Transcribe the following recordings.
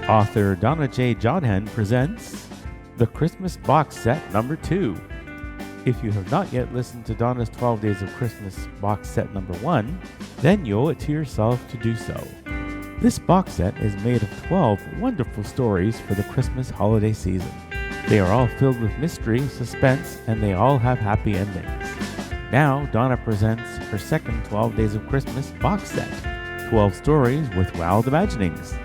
Author Donna J. Jodhan presents The Christmas Box Set Number 2. If you have not yet listened to Donna's 12 Days of Christmas Box Set Number 1, then you owe it to yourself to do so. This box set is made of 12 wonderful stories for the Christmas holiday season. They are all filled with mystery, suspense, and they all have happy endings. Now, Donna presents her second 12 Days of Christmas box set, 12 stories with wild imaginings.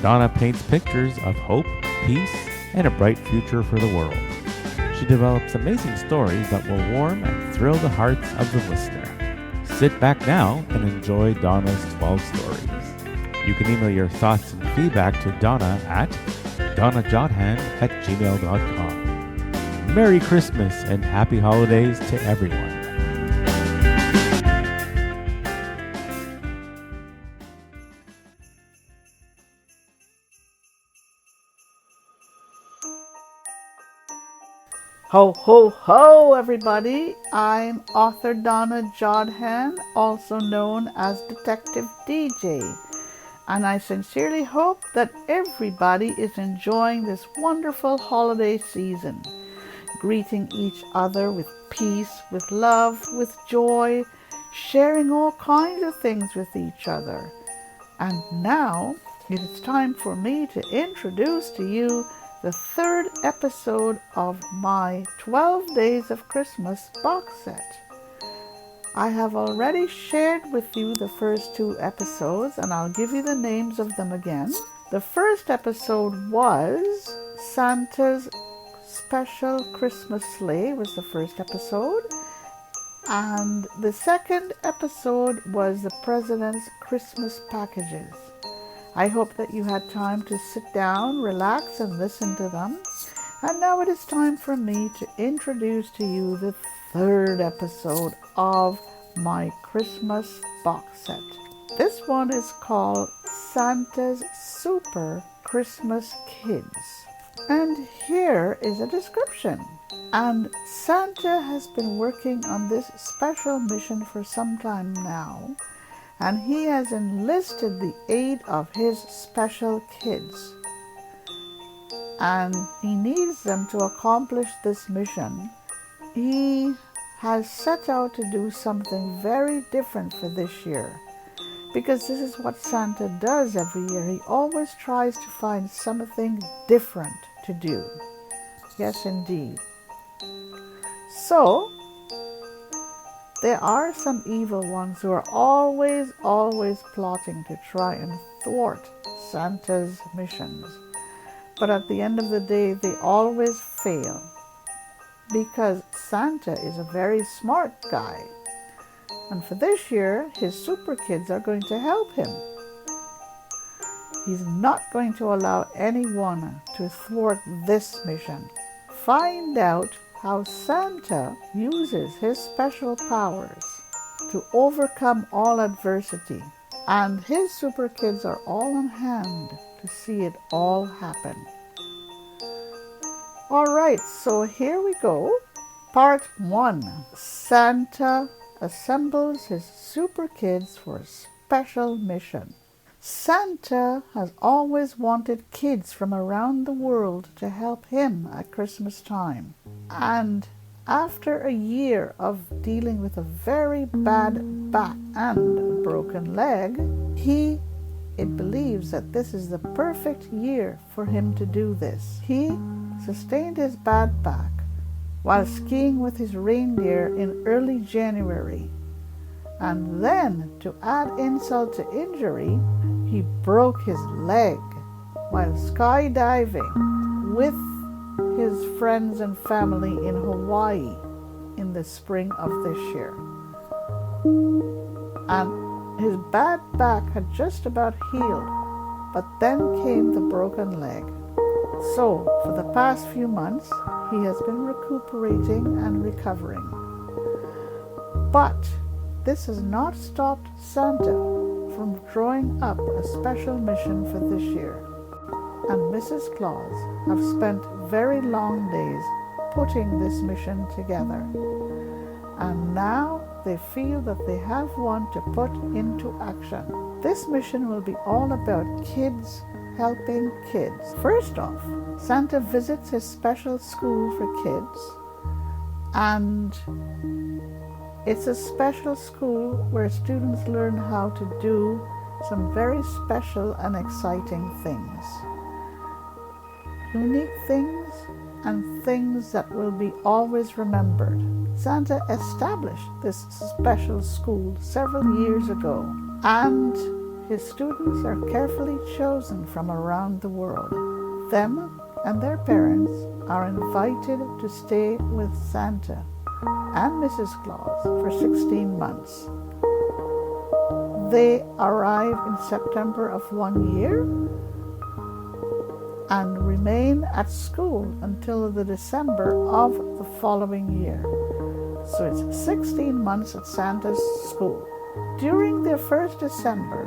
Donna paints pictures of hope, peace, and a bright future for the world. She develops amazing stories that will warm and thrill the hearts of the listener. Sit back now and enjoy Donna's 12 stories. You can email your thoughts and feedback to Donna at donnajodhan@gmail.com. Merry Christmas and Happy Holidays to everyone. Ho, ho, ho, everybody. I'm author Donna Jodhan, also known as Detective DJ. And I sincerely hope that everybody is enjoying this wonderful holiday season, greeting each other with peace, with love, with joy, sharing all kinds of things with each other. And now it is time for me to introduce to you the third episode of my 12 Days of Christmas box set. I have already shared with you the first two episodes, and I'll give you the names of them again. The first episode was Santa's Special Christmas Sleigh was the first episode, and the second episode was the President's Christmas Packages. I hope that you had time to sit down, relax, and listen to them. And now it is time for me to introduce to you the third episode of my Christmas box set. This one is called Santa's Super Christmas Kids. And here is a description. And Santa has been working on this special mission for some time now, and he has enlisted the aid of his special kids. And he needs them to accomplish this mission. He has set out to do something very different for this year, because this is what Santa does every year. He always tries to find something different to do. Yes, indeed. So, there are some evil ones who are always plotting to try and thwart Santa's missions. But at the end of the day, they always fail, because Santa is a very smart guy. And for this year, his super kids are going to help him. He's not going to allow anyone to thwart this mission. Find out how Santa uses his special powers to overcome all adversity. And his super kids are all on hand to see it all happen. All right, so here we go. Part 1. Santa assembles his super kids for a special mission. Santa has always wanted kids from around the world to help him at Christmas time. And after a year of dealing with a very bad back and a broken leg, it believes that this is the perfect year for him to do this. He sustained his bad back while skiing with his reindeer in early January. And then, to add insult to injury, he broke his leg while skydiving with his friends and family in Hawaii in the spring of this year. And his bad back had just about healed, but then came the broken leg. So, for the past few months, he has been recuperating and recovering. But this has not stopped Santa from drawing up a special mission for this year. And Mrs. Claus have spent very long days putting this mission together. And now they feel that they have one to put into action. This mission will be all about kids helping kids. First off, Santa visits his special school for kids, and it's a special school where students learn how to do some very special and exciting things. Unique things and things that will be always remembered. Santa established this special school several years ago, and his students are carefully chosen from around the world. Them and their parents are invited to stay with Santa and Mrs. Claus for 16 months. They arrive in September of one year and remain at school until the December of the following year. So it's 16 months at Santa's school. During their first December,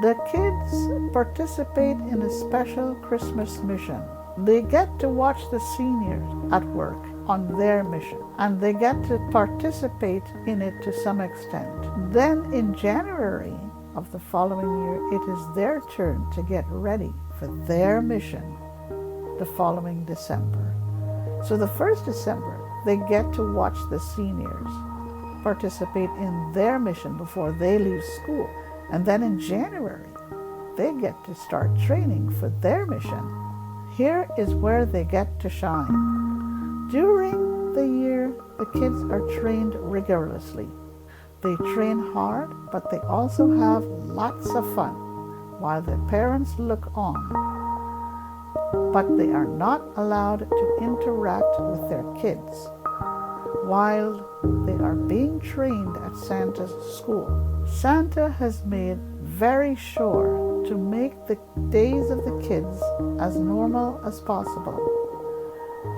the kids participate in a special Christmas mission. They get to watch the seniors at work on their mission, and they get to participate in it to some extent. Then in January of the following year, it is their turn to get ready for their mission the following December. So the first December, they get to watch the seniors participate in their mission before they leave school. And then in January, they get to start training for their mission. Here is where they get to shine. During the year, the kids are trained rigorously. They train hard, but they also have lots of fun while their parents look on. But they are not allowed to interact with their kids while they are being trained at Santa's school. Santa has made very sure to make the days of the kids as normal as possible,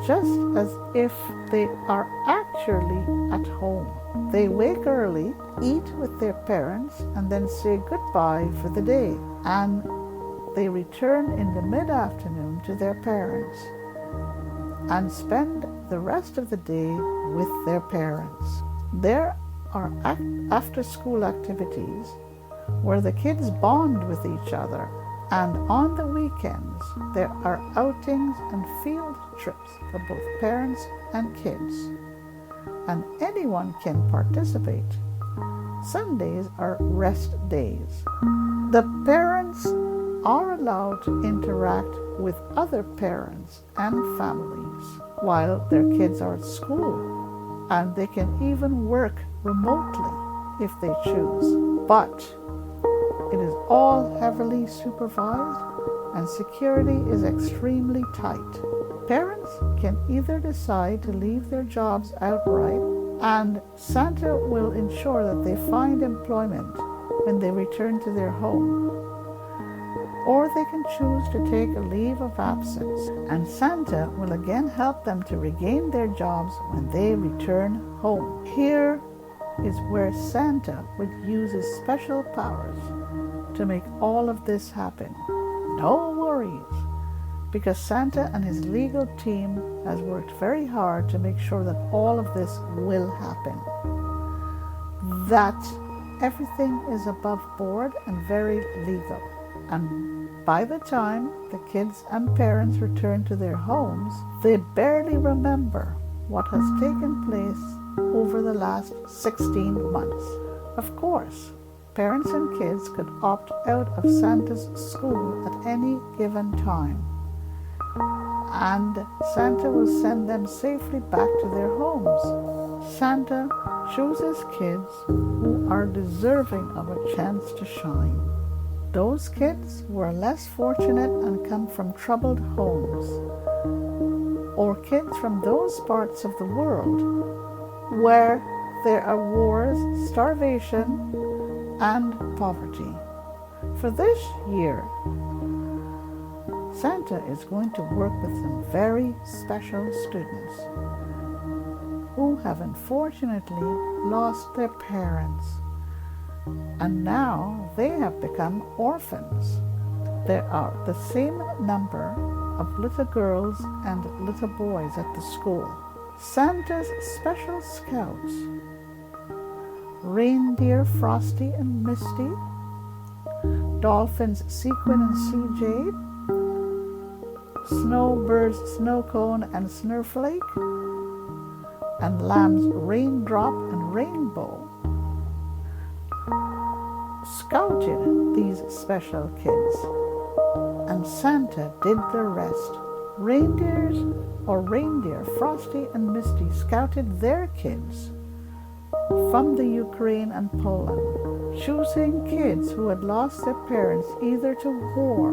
just as if they are actually at home. They wake early, eat with their parents, and then say goodbye for the day. And they return in the mid-afternoon to their parents and spend the rest of the day with their parents. There are after-school activities where the kids bond with each other, and on the weekends there are outings and field trips for both parents and kids, and anyone can participate. Sundays are rest days. The parents are allowed to interact with other parents and families while their kids are at school, and they can even work remotely if they choose. But it is all heavily supervised, and security is extremely tight. Parents can either decide to leave their jobs outright, and Santa will ensure that they find employment when they return to their home, or they can choose to take a leave of absence, and Santa will again help them to regain their jobs when they return home. Here is where Santa would use his special powers to make all of this happen. No worries, because Santa and his legal team has worked very hard to make sure that all of this will happen, that everything is above board and very legal. And by the time the kids and parents return to their homes, they barely remember what has taken place over the last 16 months. Of course, parents and kids could opt out of Santa's school at any given time, and Santa will send them safely back to their homes. Santa chooses kids who are deserving of a chance to shine. Those kids who are less fortunate and come from troubled homes, or kids from those parts of the world where there are wars, starvation, and poverty. For this year, Santa is going to work with some very special students who have unfortunately lost their parents, and now they have become orphans. There are the same number of little girls and little boys at the school. Santa's special scouts, Reindeer Frosty and Misty, Dolphins Sequin and CJ, Snowbird's snow cone and snowflake, and Lamb's raindrop and rainbow, scouted these special kids, and Santa did the rest. Reindeer Frosty and Misty scouted their kids from the Ukraine and Poland, choosing kids who had lost their parents either to war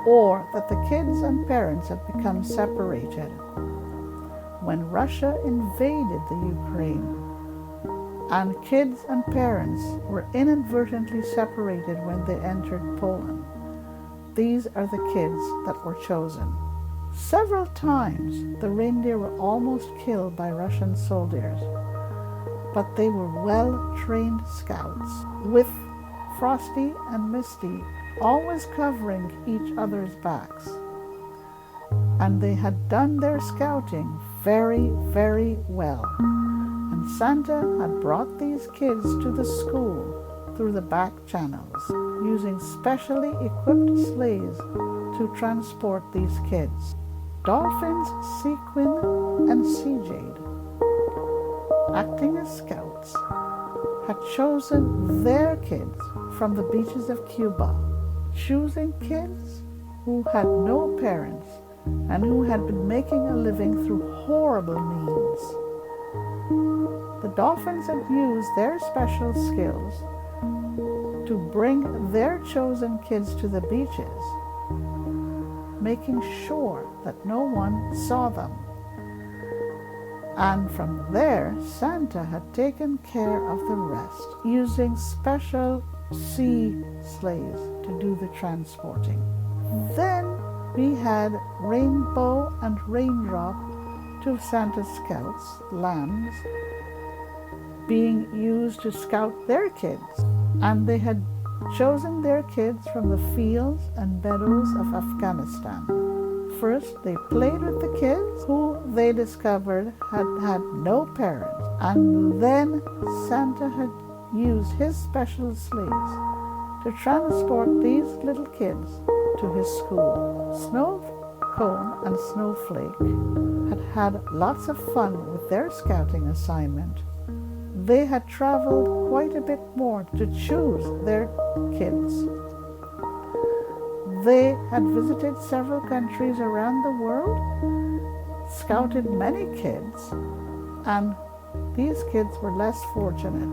or that the kids and parents had become separated when Russia invaded the Ukraine, and kids and parents were inadvertently separated when they entered Poland. These are the kids that were chosen. Several times the reindeer were almost killed by Russian soldiers, but they were well-trained scouts, with Frosty and Misty always covering each other's backs. And they had done their scouting very, very well. And Santa had brought these kids to the school through the back channels, using specially equipped sleighs to transport these kids. Dolphins, Sequin, and Sea Jade, acting as scouts, had chosen their kids from the beaches of Cuba, choosing kids who had no parents and who had been making a living through horrible means. The Dolphins had used their special skills to bring their chosen kids to the beaches, making sure that no one saw them. And from there, Santa had taken care of the rest, using special sea sleighs to do the transporting. Then we had Rainbow and Raindrop, two of Santa's scouts, lambs, being used to scout their kids. And they had chosen their kids from the fields and meadows of Afghanistan. First, they played with the kids who they discovered had had no parents. And then Santa had used his special sleighs to transport these little kids to his school. Snow Cone and Snowflake had had lots of fun with their scouting assignment. They had traveled quite a bit more to choose their kids. They had visited several countries around the world, scouted many kids, and these kids were less fortunate.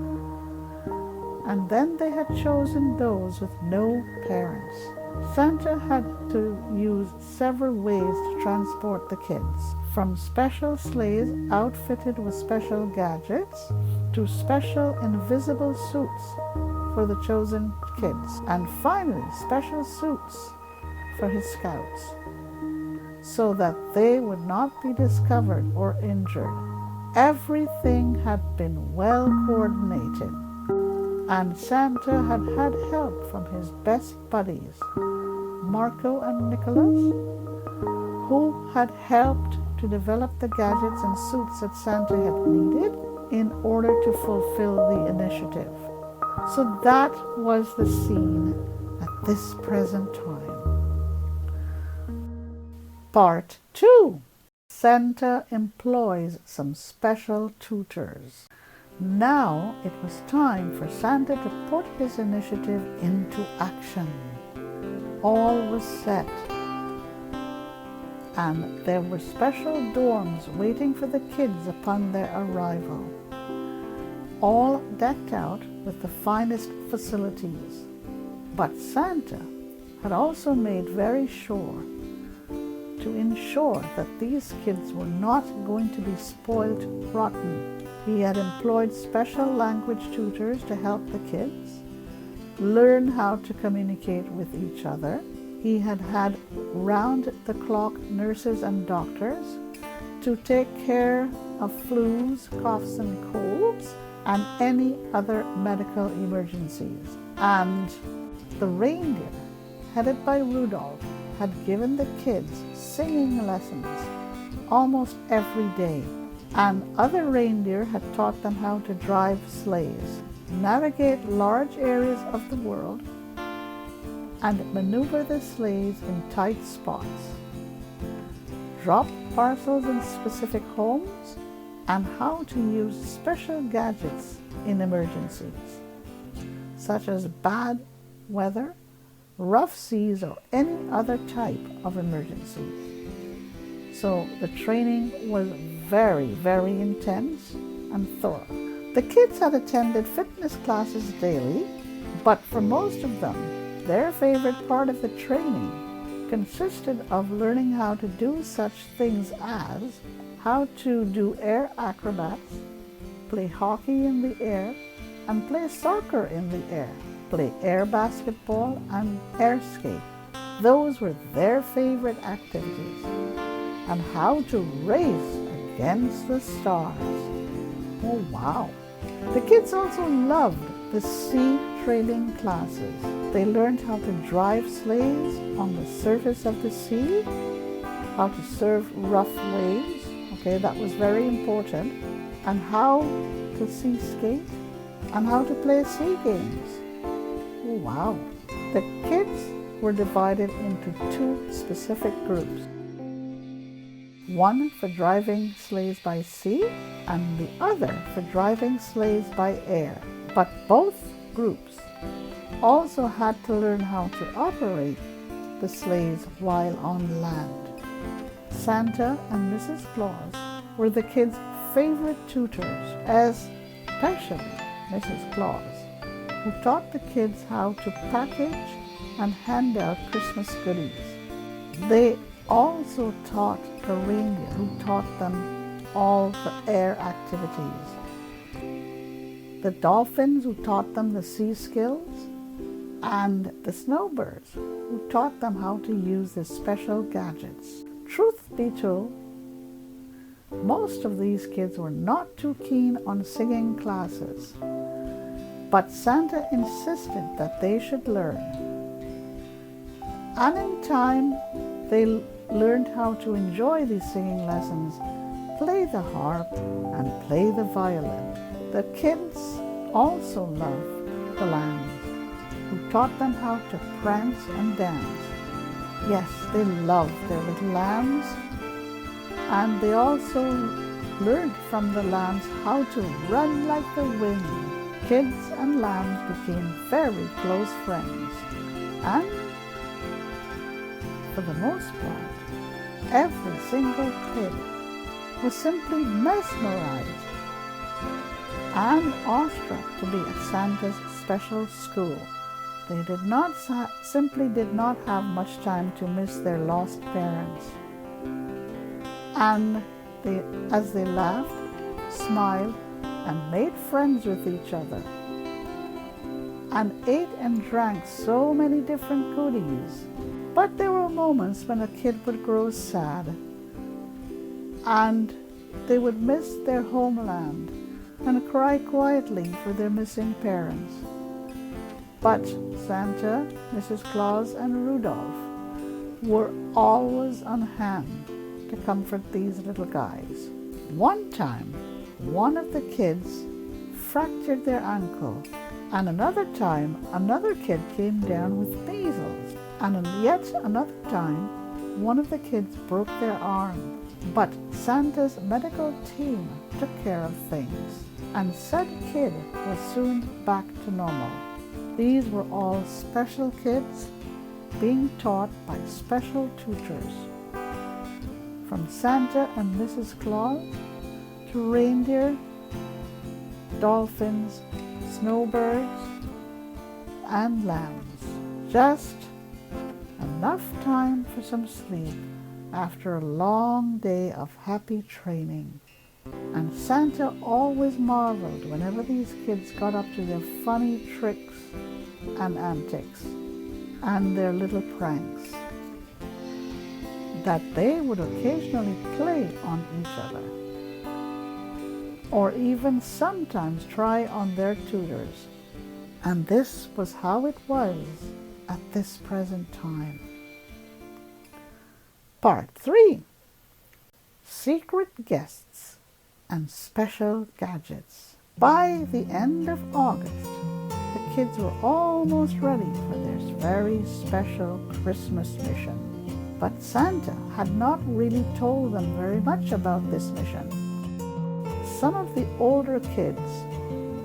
And then they had chosen those with no parents. Santa had to use several ways to transport the kids, from special sleighs outfitted with special gadgets to special invisible suits for the chosen kids, and finally special suits for his scouts, so that they would not be discovered or injured. Everything had been well coordinated, and Santa had had help from his best buddies, Marco and Nicholas, who had helped to develop the gadgets and suits that Santa had needed in order to fulfill the initiative. So that was the scene at this present time. Part 2. Santa employs some special tutors. Now it was time for Santa to put his initiative into action. All was set, and there were special dorms waiting for the kids upon their arrival, all decked out with the finest facilities. But Santa had also made very sure to ensure that these kids were not going to be spoilt rotten. He had employed special language tutors to help the kids learn how to communicate with each other. He had had round-the-clock nurses and doctors to take care of flus, coughs, and colds, and any other medical emergencies. And the reindeer, headed by Rudolph, had given the kids singing lessons almost every day, and other reindeer had taught them how to drive sleighs, navigate large areas of the world, and maneuver the sleighs in tight spots, drop parcels in specific homes, and how to use special gadgets in emergencies, such as bad weather, rough seas, or any other type of emergency. So the training was very, very intense and thorough. The kids had attended fitness classes daily, but for most of them, their favorite part of the training consisted of learning how to do such things as how to do air acrobats, play hockey in the air, and play soccer in the air, play air basketball and air skate. Those were their favorite activities. And how to race against the stars. Oh wow. The kids also loved the sea training classes. They learned how to drive sleighs on the surface of the sea, how to surf rough waves, okay, that was very important, and how to sea skate, and how to play sea games. Oh wow. The kids were divided into two specific groups. One for driving sleighs by sea and the other for driving sleighs by air. But both groups also had to learn how to operate the sleighs while on land. Santa and Mrs. Claus were the kids' favorite tutors, especially Mrs. Claus, who taught the kids how to package and hand out Christmas goodies. They also taught the reindeer, who taught them all the air activities. The dolphins, who taught them the sea skills, and the snowbirds, who taught them how to use the special gadgets. Truth be told, most of these kids were not too keen on singing classes, but Santa insisted that they should learn. And in time, they learned how to enjoy these singing lessons, play the harp, and play the violin. The kids also loved the lambs, who taught them how to prance and dance. Yes, they loved their little lambs, and they also learned from the lambs how to run like the wind. Kids and lambs became very close friends, and for the most part, every single kid was simply mesmerized and awestruck to be at Santa's special school. They simply did not have much time to miss their lost parents. And as they laughed, smiled, and made friends with each other, and ate and drank so many different goodies. But there were moments when a kid would grow sad, and they would miss their homeland and cry quietly for their missing parents. But Santa, Mrs. Claus, and Rudolph were always on hand to comfort these little guys. One time, one of the kids fractured their ankle, and another time, another kid came down with measles, and yet another time, one of the kids broke their arm. But Santa's medical team took care of things, and said kid was soon back to normal. These were all special kids being taught by special tutors. From Santa and Mrs. Claus to reindeer, dolphins, snowbirds, and lambs. Just enough time for some sleep after a long day of happy training. And Santa always marveled whenever these kids got up to their funny tricks and antics and their little pranks that they would occasionally play on each other, or even sometimes try on their tutors. And this was how it was at this present time. Part 3. Secret Guests and Special Gadgets. By the end of August, the kids were almost ready for their very special Christmas mission. But Santa had not really told them very much about this mission. Some of the older kids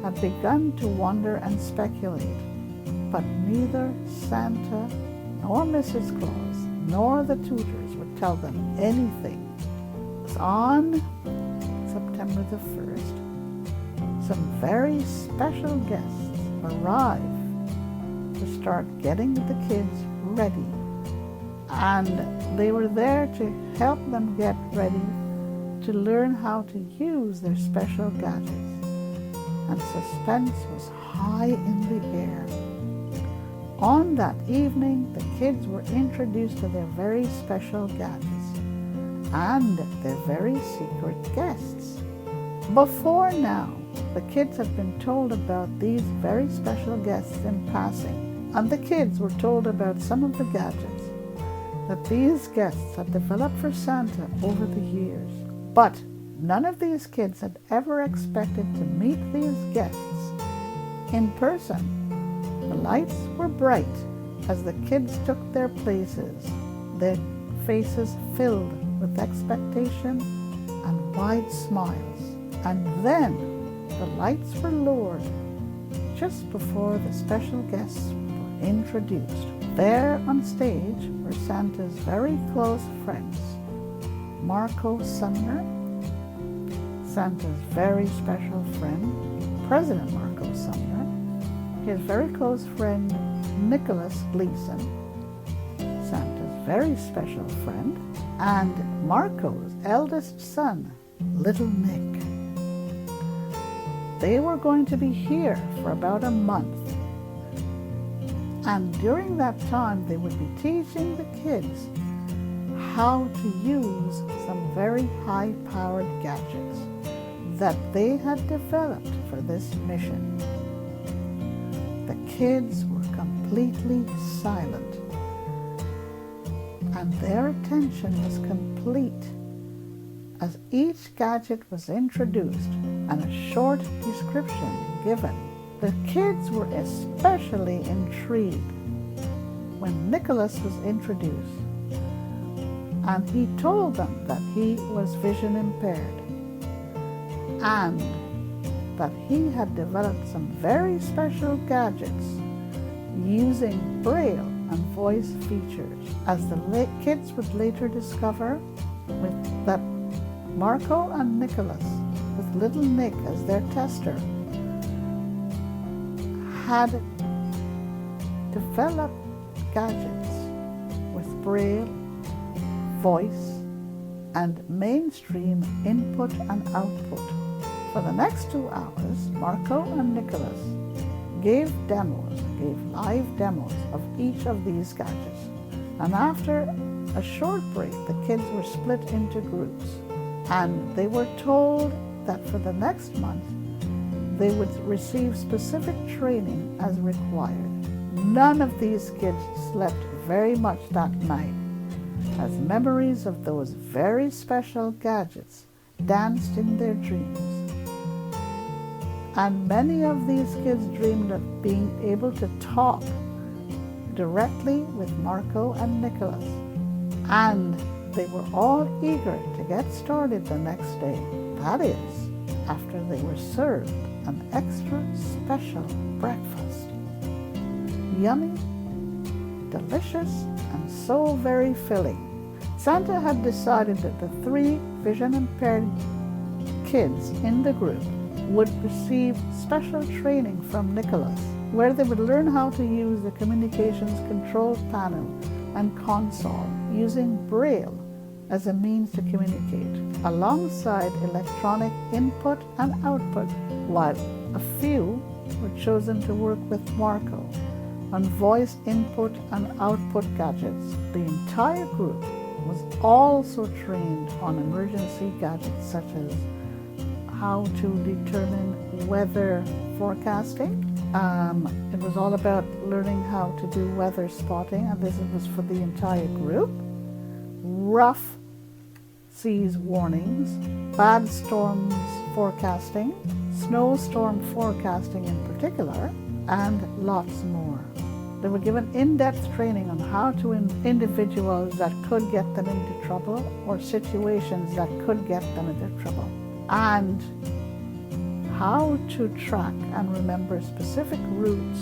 had begun to wonder and speculate, but neither Santa nor Mrs. Claus nor the tutors would tell them anything. On September the 1st, some very special guests arrived to start getting the kids ready. And they were there to help them get ready to learn how to use their special gadgets. And suspense was high in the air. On that evening, the kids were introduced to their very special gadgets and their very secret guests. Before now, the kids had been told about these very special guests in passing, and the kids were told about some of the gadgets that these guests had developed for Santa over the years. But none of these kids had ever expected to meet these guests in person. The lights were bright as the kids took their places, their faces filled with expectation and wide smiles. And then the lights were lowered just before the special guests were introduced. There on stage were Santa's very close friends, Marco Sumner, Santa's very special friend, President Marco Sumner, his very close friend, Nicholas Gleason, Santa's very special friend, and Marco's eldest son, Little Nick. They were going to be here for about a month. And during that time, they would be teaching the kids how to use some very high-powered gadgets that they had developed for this mission. The kids were completely silent, and their attention was complete as each gadget was introduced and a short description given. The kids were especially intrigued when Nicholas was introduced, and he told them that he was vision impaired and that he had developed some very special gadgets using braille and voice features. As the kids would later discover that Marco and Nicholas, with Little Nick as their tester, had developed gadgets with braille, voice, and mainstream input and output. For the next 2 hours, Marco and Nicholas gave live demos of each of these gadgets. And after a short break, the kids were split into groups, and they were told that for the next month, they would receive specific training as required. None of these kids slept very much that night, as memories of those very special gadgets danced in their dreams. And many of these kids dreamed of being able to talk directly with Marco and Nicholas. And they were all eager to get started the next day. That is, after they were served an extra special breakfast. Yummy, delicious, and so very filling. Santa had decided that the 3 vision-impaired kids in the group would receive special training from Nicholas, where they would learn how to use the communications control panel and console using braille as a means to communicate, alongside electronic input and output, while a few were chosen to work with Marco on voice input and output gadgets. The entire group was also trained on emergency gadgets such as how to determine weather forecasting. It was all about learning how to do weather spotting, and this was for the entire group. Rough seas warnings, bad storms forecasting, snowstorm forecasting in particular, and lots more. They were given in-depth training on how to individuals that could get them into trouble or situations that could get them into trouble, and how to track and remember specific routes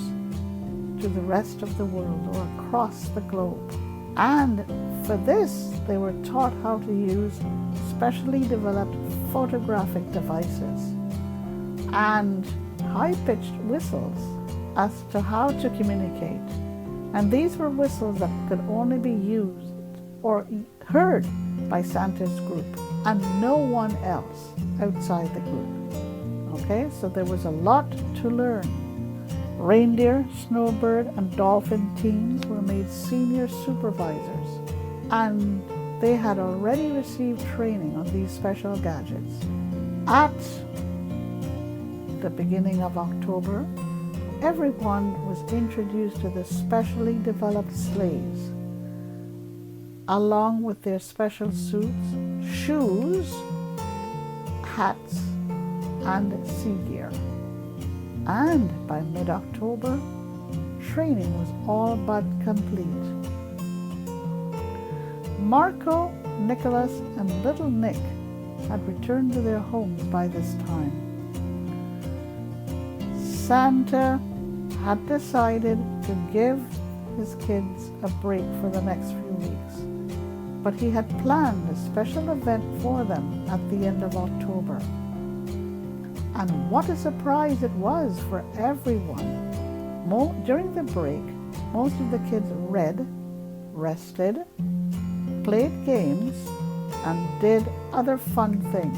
to the rest of the world or across the globe. And for this, they were taught how to use specially developed photographic devices and high-pitched whistles as to how to communicate. And these were whistles that could only be used or heard by Santa's group and no one else outside the group. Okay, so there was a lot to learn. Reindeer, snowbird, and dolphin teams were made senior supervisors, and they had already received training on these special gadgets. At the beginning of October, everyone was introduced to the specially developed sleighs, along with their special suits, shoes, hats, and sea gear. And by mid-October, training was all but complete. Marco, Nicholas, and little Nick had returned to their homes by this time. Santa had decided to give his kids a break for the next few weeks, but he had planned a special event for them at the end of October. And what a surprise it was for everyone. During the break, most of the kids read, rested, played games, and did other fun things.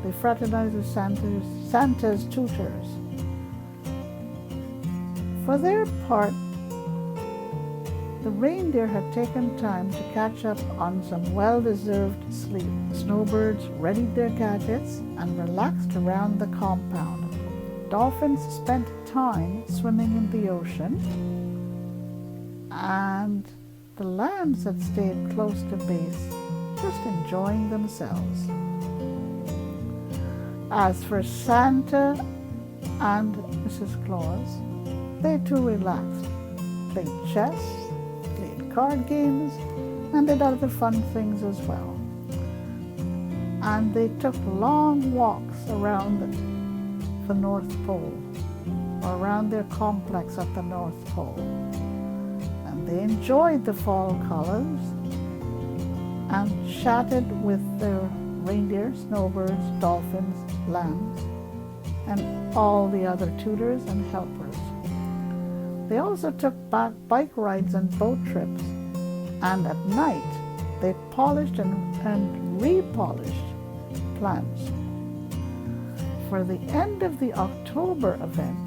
They fraternized with Santa's tutors. For their part, the reindeer had taken time to catch up on some well-deserved sleep. Snowbirds readied their gadgets and relaxed around the compound. Dolphins spent time swimming in the ocean, and the lambs had stayed close to base, just enjoying themselves. As for Santa and Mrs. Claus, they too relaxed, played chess, played card games, and did other fun things as well. And they took long walks around the North Pole, or around their complex at the North Pole. And they enjoyed the fall colors and chatted with their reindeer, snowbirds, dolphins, lambs, and all the other tutors and helpers. They also took bike rides and boat trips, and at night they polished and repolished plans. For the end of the October event,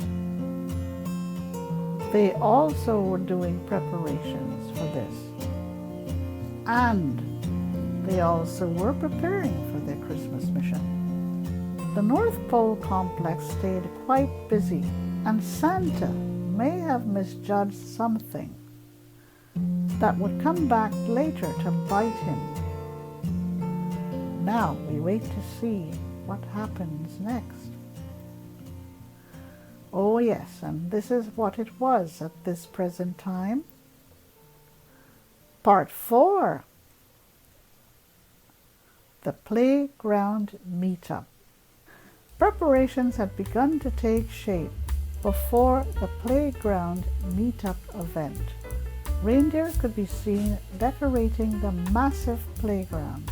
they also were doing preparations for this, and they also were preparing for their Christmas mission. The North Pole complex stayed quite busy, and Santa may have misjudged something that would come back later to bite him. Now we wait to see what happens next. Oh yes, and this is what it was at this present time. Part 4. The Playground Meetup. Preparations had begun to take shape before the Playground Meetup event. Reindeer could be seen decorating the massive playground,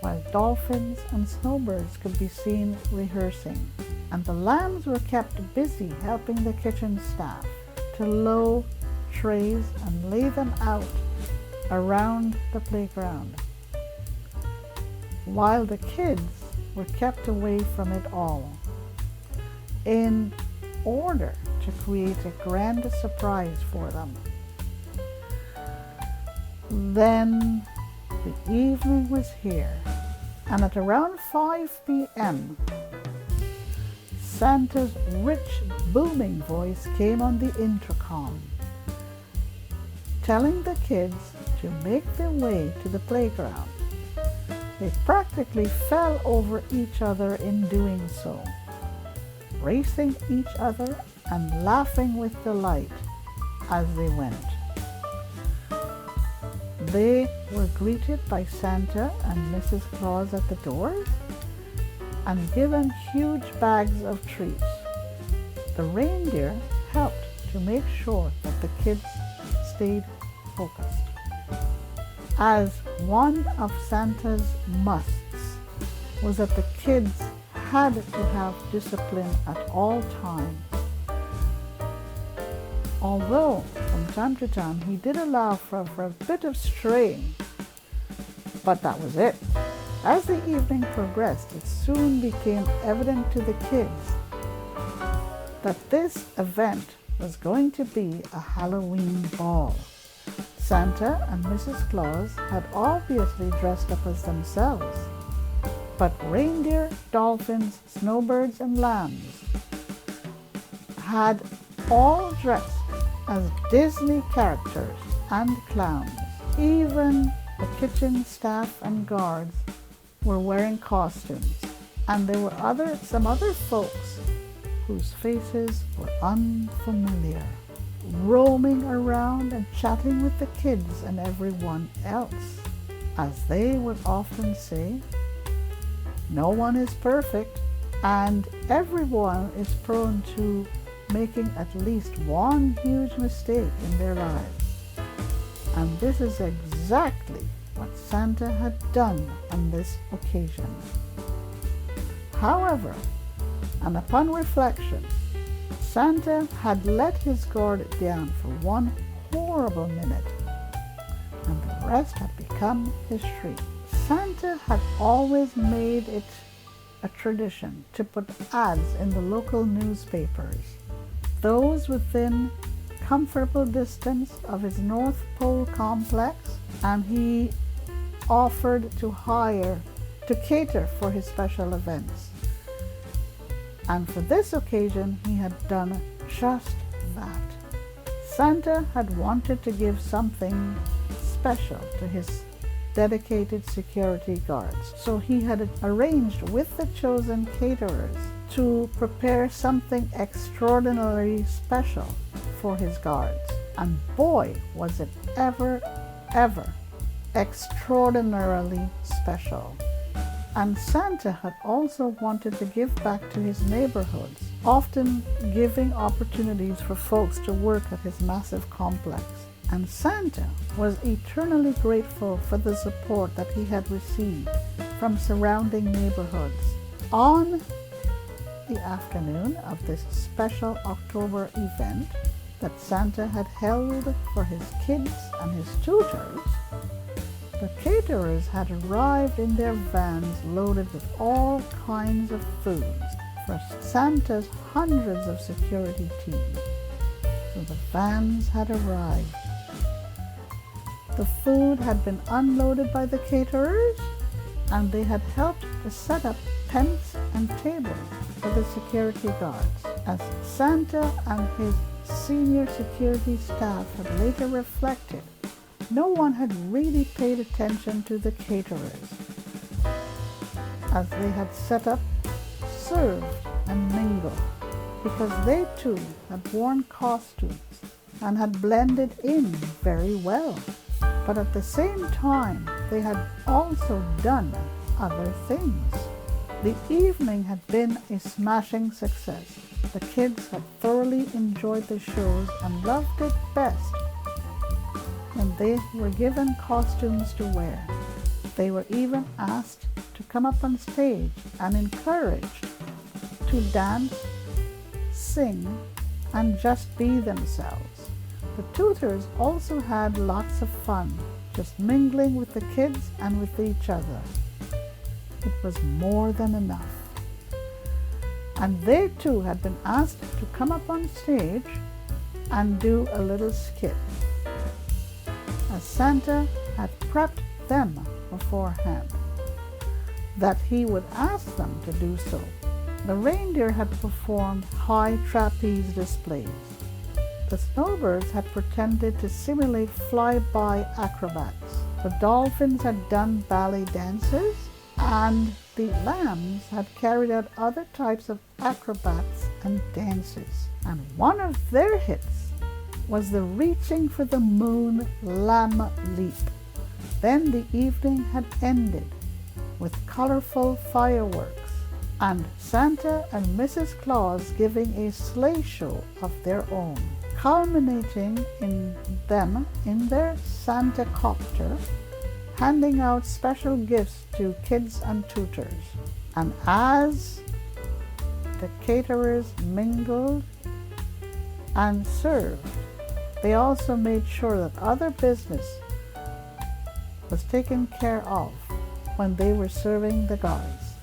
while dolphins and snowbirds could be seen rehearsing. And the lambs were kept busy helping the kitchen staff to load trays and lay them out around the playground, while the kids were kept away from it all, in order to create a grand surprise for them. Then the evening was here, and at around 5 p.m., Santa's rich, booming voice came on the intercom, telling the kids to make their way to the playground. They practically fell over each other in doing so, racing each other and laughing with delight as they went. They were greeted by Santa and Mrs. Claus at the doors and given huge bags of treats. The reindeer helped to make sure that the kids stayed focused. As one of Santa's musts was that the kids had to have discipline at all times. Although from time to time he did allow for a bit of straying, but that was it. As the evening progressed, it soon became evident to the kids that this event was going to be a Halloween ball. Santa and Mrs. Claus had obviously dressed up as themselves, but reindeer, dolphins, snowbirds, and lambs had all dressed as Disney characters and clowns. Even the kitchen staff and guards were wearing costumes, and there were some other folks whose faces were unfamiliar, roaming around and chatting with the kids and everyone else. As they would often say, no one is perfect, and everyone is prone to making at least one huge mistake in their lives. And this is exactly what Santa had done on this occasion. However, and upon reflection, Santa had let his guard down for one horrible minute, and the rest had become history. Santa had always made it a tradition to put ads in the local newspapers. Those within comfortable distance of his North Pole complex, and he offered to cater for his special events. And for this occasion, he had done just that. Santa had wanted to give something special to his dedicated security guards, so he had arranged with the chosen caterers to prepare something extraordinarily special for his guards. And boy, was it ever extraordinarily special. And Santa had also wanted to give back to his neighborhoods, often giving opportunities for folks to work at his massive complex. And Santa was eternally grateful for the support that he had received from surrounding neighborhoods. On the afternoon of this special October event that Santa had held for his kids and his tutors, the caterers had arrived in their vans loaded with all kinds of foods for Santa's hundreds of security teams. So the vans had arrived. The food had been unloaded by the caterers, and they had helped to set up tents and tables for the security guards. As Santa and his senior security staff had later reflected, no one had really paid attention to the caterers, as they had set up, served, and mingled, because they too had worn costumes and had blended in very well. But at the same time, they had also done other things. The evening had been a smashing success. The kids had thoroughly enjoyed the shows and loved it best when they were given costumes to wear. They were even asked to come up on stage and encouraged to dance, sing, and just be themselves. The tutors also had lots of fun, just mingling with the kids and with each other. It was more than enough. And they too had been asked to come up on stage and do a little skit, as Santa had prepped them beforehand, that he would ask them to do so. The reindeer had performed high trapeze displays. The snowbirds had pretended to simulate flyby acrobats. The dolphins had done ballet dances, and the lambs had carried out other types of acrobats and dances. And one of their hits was the reaching for the moon lamb leap. Then the evening had ended with colorful fireworks and Santa and Mrs. Claus giving a sleigh show of their own, culminating in them in their Santa copter handing out special gifts to kids and tutors. And as the caterers mingled and served, they also made sure that other business was taken care of when they were serving the guards.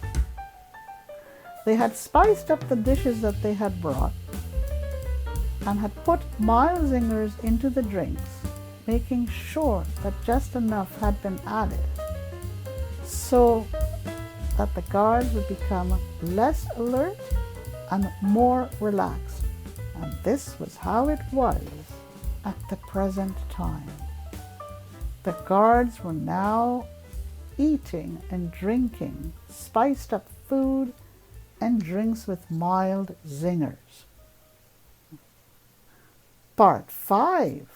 They had spiced up the dishes that they had brought and had put mild zingers into the drinks, making sure that just enough had been added so that the guards would become less alert and more relaxed. And this was how it was at the present time. The guards were now eating and drinking spiced up food and drinks with mild zingers. Part 5.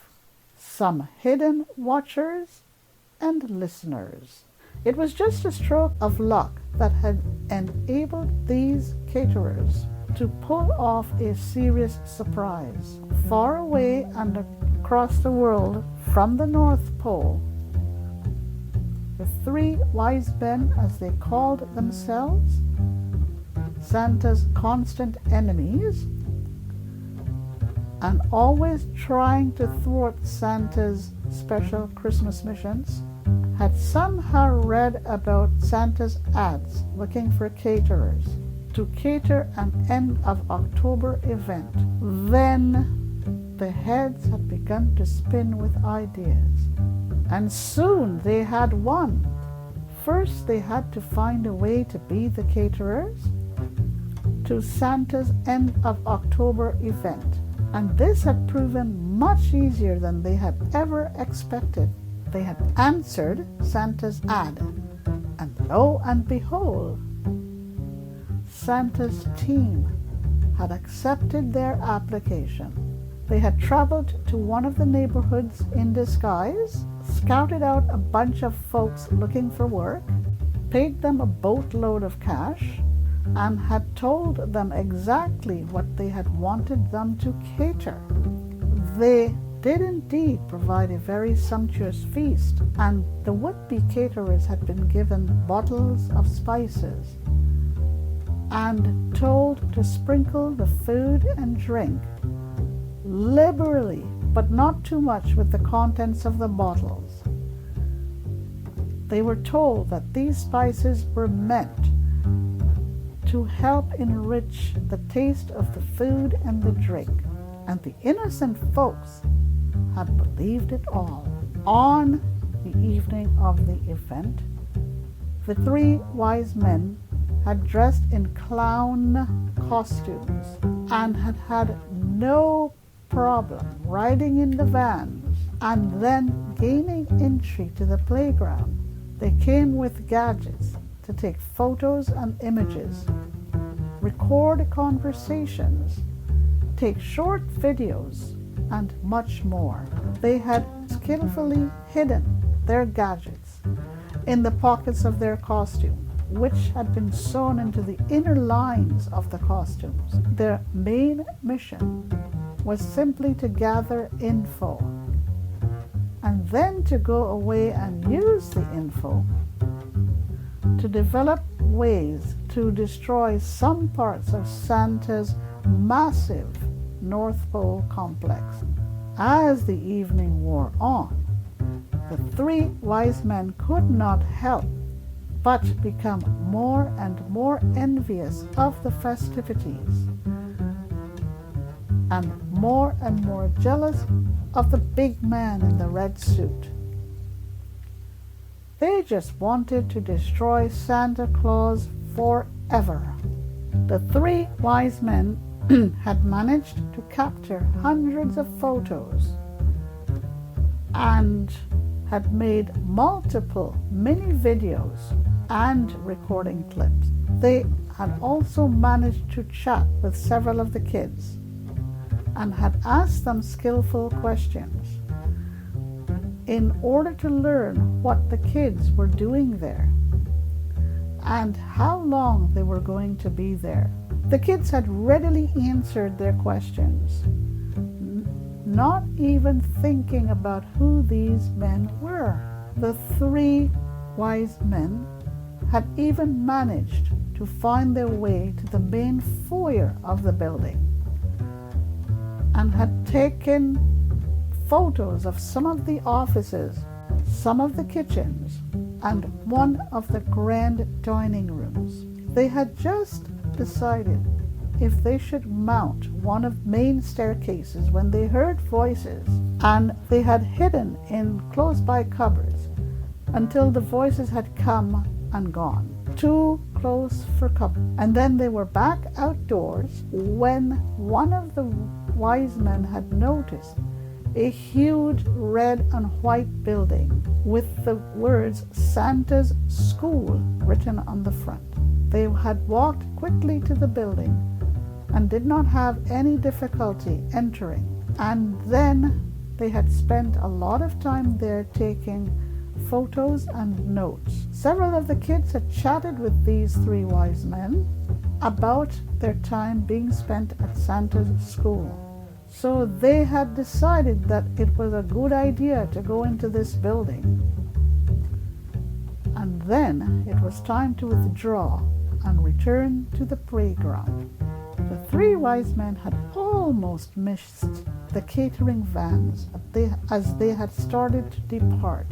Some hidden watchers and listeners. It was just a stroke of luck that had enabled these caterers to pull off a serious surprise. Far away and across the world from the North Pole, the three wise men, as they called themselves, Santa's constant enemies, and always trying to thwart Santa's special Christmas missions, had somehow read about Santa's ads looking for caterers to cater an end of October event. Then the heads had begun to spin with ideas, and soon they had one. First, they had to find a way to be the caterers to Santa's end of October event, and this had proven much easier than they had ever expected. They had answered Santa's ad, and lo and behold, Santa's team had accepted their application. They had traveled to one of the neighborhoods in disguise, scouted out a bunch of folks looking for work, paid them a boatload of cash, and had told them exactly what they had wanted them to cater. They did indeed provide a very sumptuous feast, and the would-be caterers had been given bottles of spices and told to sprinkle the food and drink liberally, but not too much with the contents of the bottles. They were told that these spices were meant to help enrich the taste of the food and the drink, and the innocent folks had believed it all. On the evening of the event, the three wise men had dressed in clown costumes and had had no problem riding in the vans and then gaining entry to the playground. They came with gadgets to take photos and images, record conversations, take short videos, and much more. They had skillfully hidden their gadgets in the pockets of their costume, which had been sewn into the inner lines of the costumes. Their main mission was simply to gather info and then to go away and use the info to develop ways to destroy some parts of Santa's massive North Pole complex. As the evening wore on, the three wise men could not help but become more and more envious of the festivities and more jealous of the big man in the red suit. They just wanted to destroy Santa Claus forever. The three wise men had managed to capture hundreds of photos and had made multiple mini videos and recording clips. They had also managed to chat with several of the kids and had asked them skillful questions in order to learn what the kids were doing there and how long they were going to be there. The kids had readily answered their questions, not even thinking about who these men were. The three wise men had even managed to find their way to the main foyer of the building and had taken photos of some of the offices, some of the kitchens, and one of the grand dining rooms. They had just decided if they should mount one of the main staircases when they heard voices, and they had hidden in close-by cupboards until the voices had come and gone. Too close for cover. And then they were back outdoors when one of the wise men had noticed a huge red and white building with the words Santa's School written on the front. They had walked quickly to the building and did not have any difficulty entering. And then they had spent a lot of time there taking photos and notes. Several of the kids had chatted with these three wise men about their time being spent at Santa's school. So they had decided that it was a good idea to go into this building. And then it was time to withdraw and return to the playground. The three wise men had almost missed the catering vans as they had started to depart,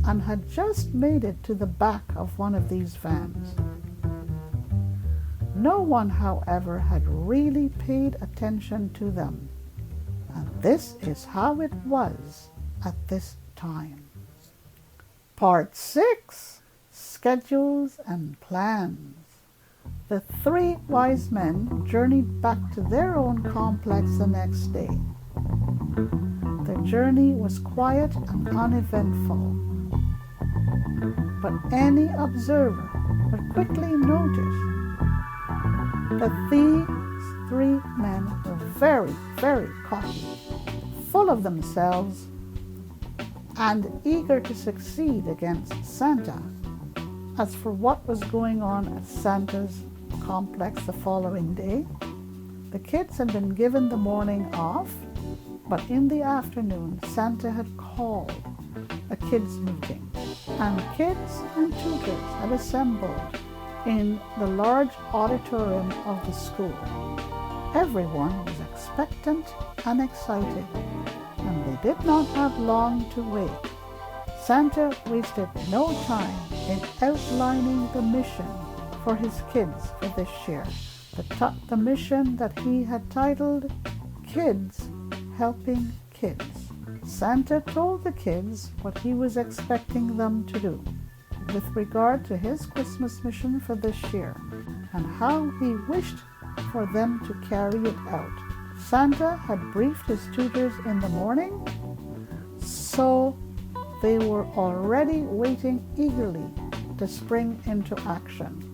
and had just made it to the back of one of these vans. No one, however, had really paid attention to them, and this is how it was at this time. Part 6. Schedules and Plans. The three wise men journeyed back to their own complex the next day. The journey was quiet and uneventful, but any observer would quickly notice that these three men were very, very cocky, full of themselves, and eager to succeed against Santa. As for what was going on at Santa's complex the following day, the kids had been given the morning off, but in the afternoon Santa had called a kids' meeting, and kids and tutors had assembled in the large auditorium of the school. Everyone was expectant and excited, and they did not have long to wait. Santa wasted no time in outlining the mission for his kids for this year. The mission that he had titled Kids Helping Kids. Santa told the kids what he was expecting them to do with regard to his Christmas mission for this year and how he wished for them to carry it out. Santa had briefed his tutors in the morning, so they were already waiting eagerly to spring into action.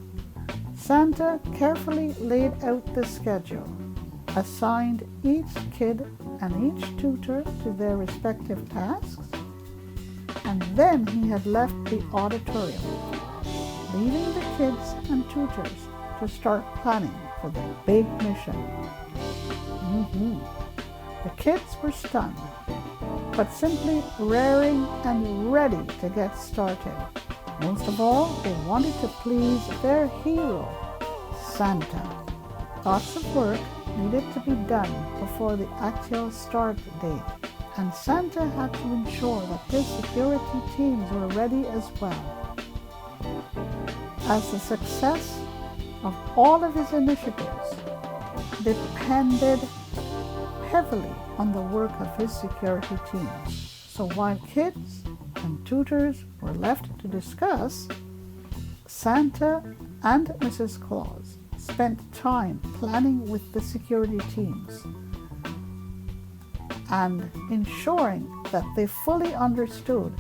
Santa carefully laid out the schedule, assigned each kid and each tutor to their respective tasks, and then he had left the auditorium, leaving the kids and tutors to start planning for the big mission. The kids were stunned, but simply raring and ready to get started. Most of all, they wanted to please their hero, Santa. Lots of work needed to be done before the actual start date, and Santa had to ensure that his security teams were ready as well, as the success of all of his initiatives depended heavily on the work of his security teams. So while kids and tutors were left to discuss, Santa and Mrs. Claus spent time planning with the security teams and ensuring that they fully understood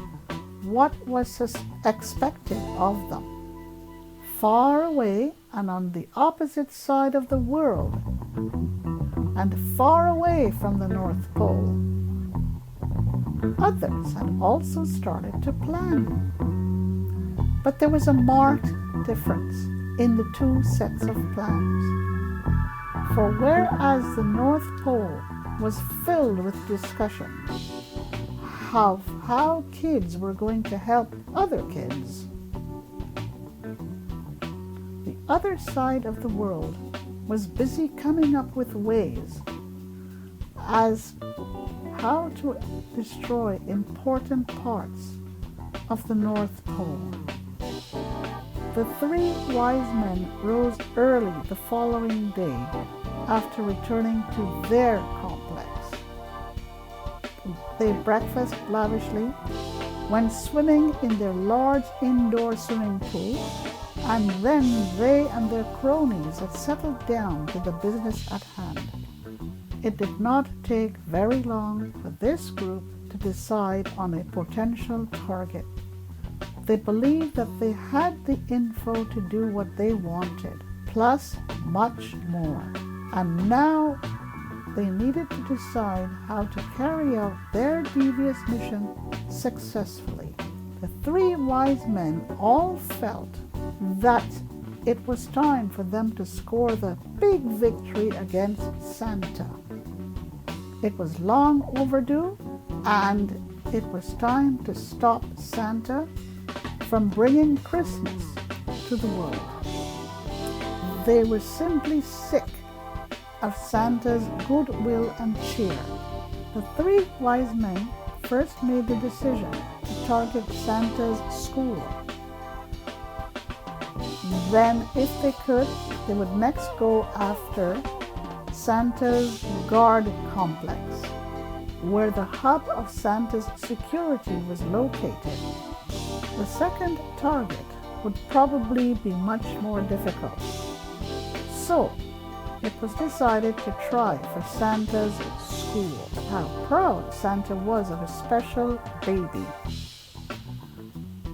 what was expected of them. Far away and on the opposite side of the world, and far away from the North Pole. Others had also started to plan. But there was a marked difference in the two sets of plans. For whereas the North Pole was filled with discussions how kids were going to help other kids, the other side of the world was busy coming up with ways as how to destroy important parts of the North Pole. The three wise men rose early the following day after returning to their complex. They breakfasted lavishly, went swimming in their large indoor swimming pool, and then they and their cronies had settled down to the business at hand. It did not take very long for this group to decide on a potential target. They believed that they had the info to do what they wanted, plus much more. And now they needed to decide how to carry out their devious mission successfully. The three wise men all felt that it was time for them to score the big victory against Santa. It was long overdue, and it was time to stop Santa from bringing Christmas to the world. They were simply sick of Santa's goodwill and cheer. The three wise men first made the decision to target Santa's school. Then, if they could, they would next go after Santa's guard complex, where the hub of Santa's security was located. The second target would probably be much more difficult. So, it was decided to try for Santa's school. How proud Santa was of his special baby,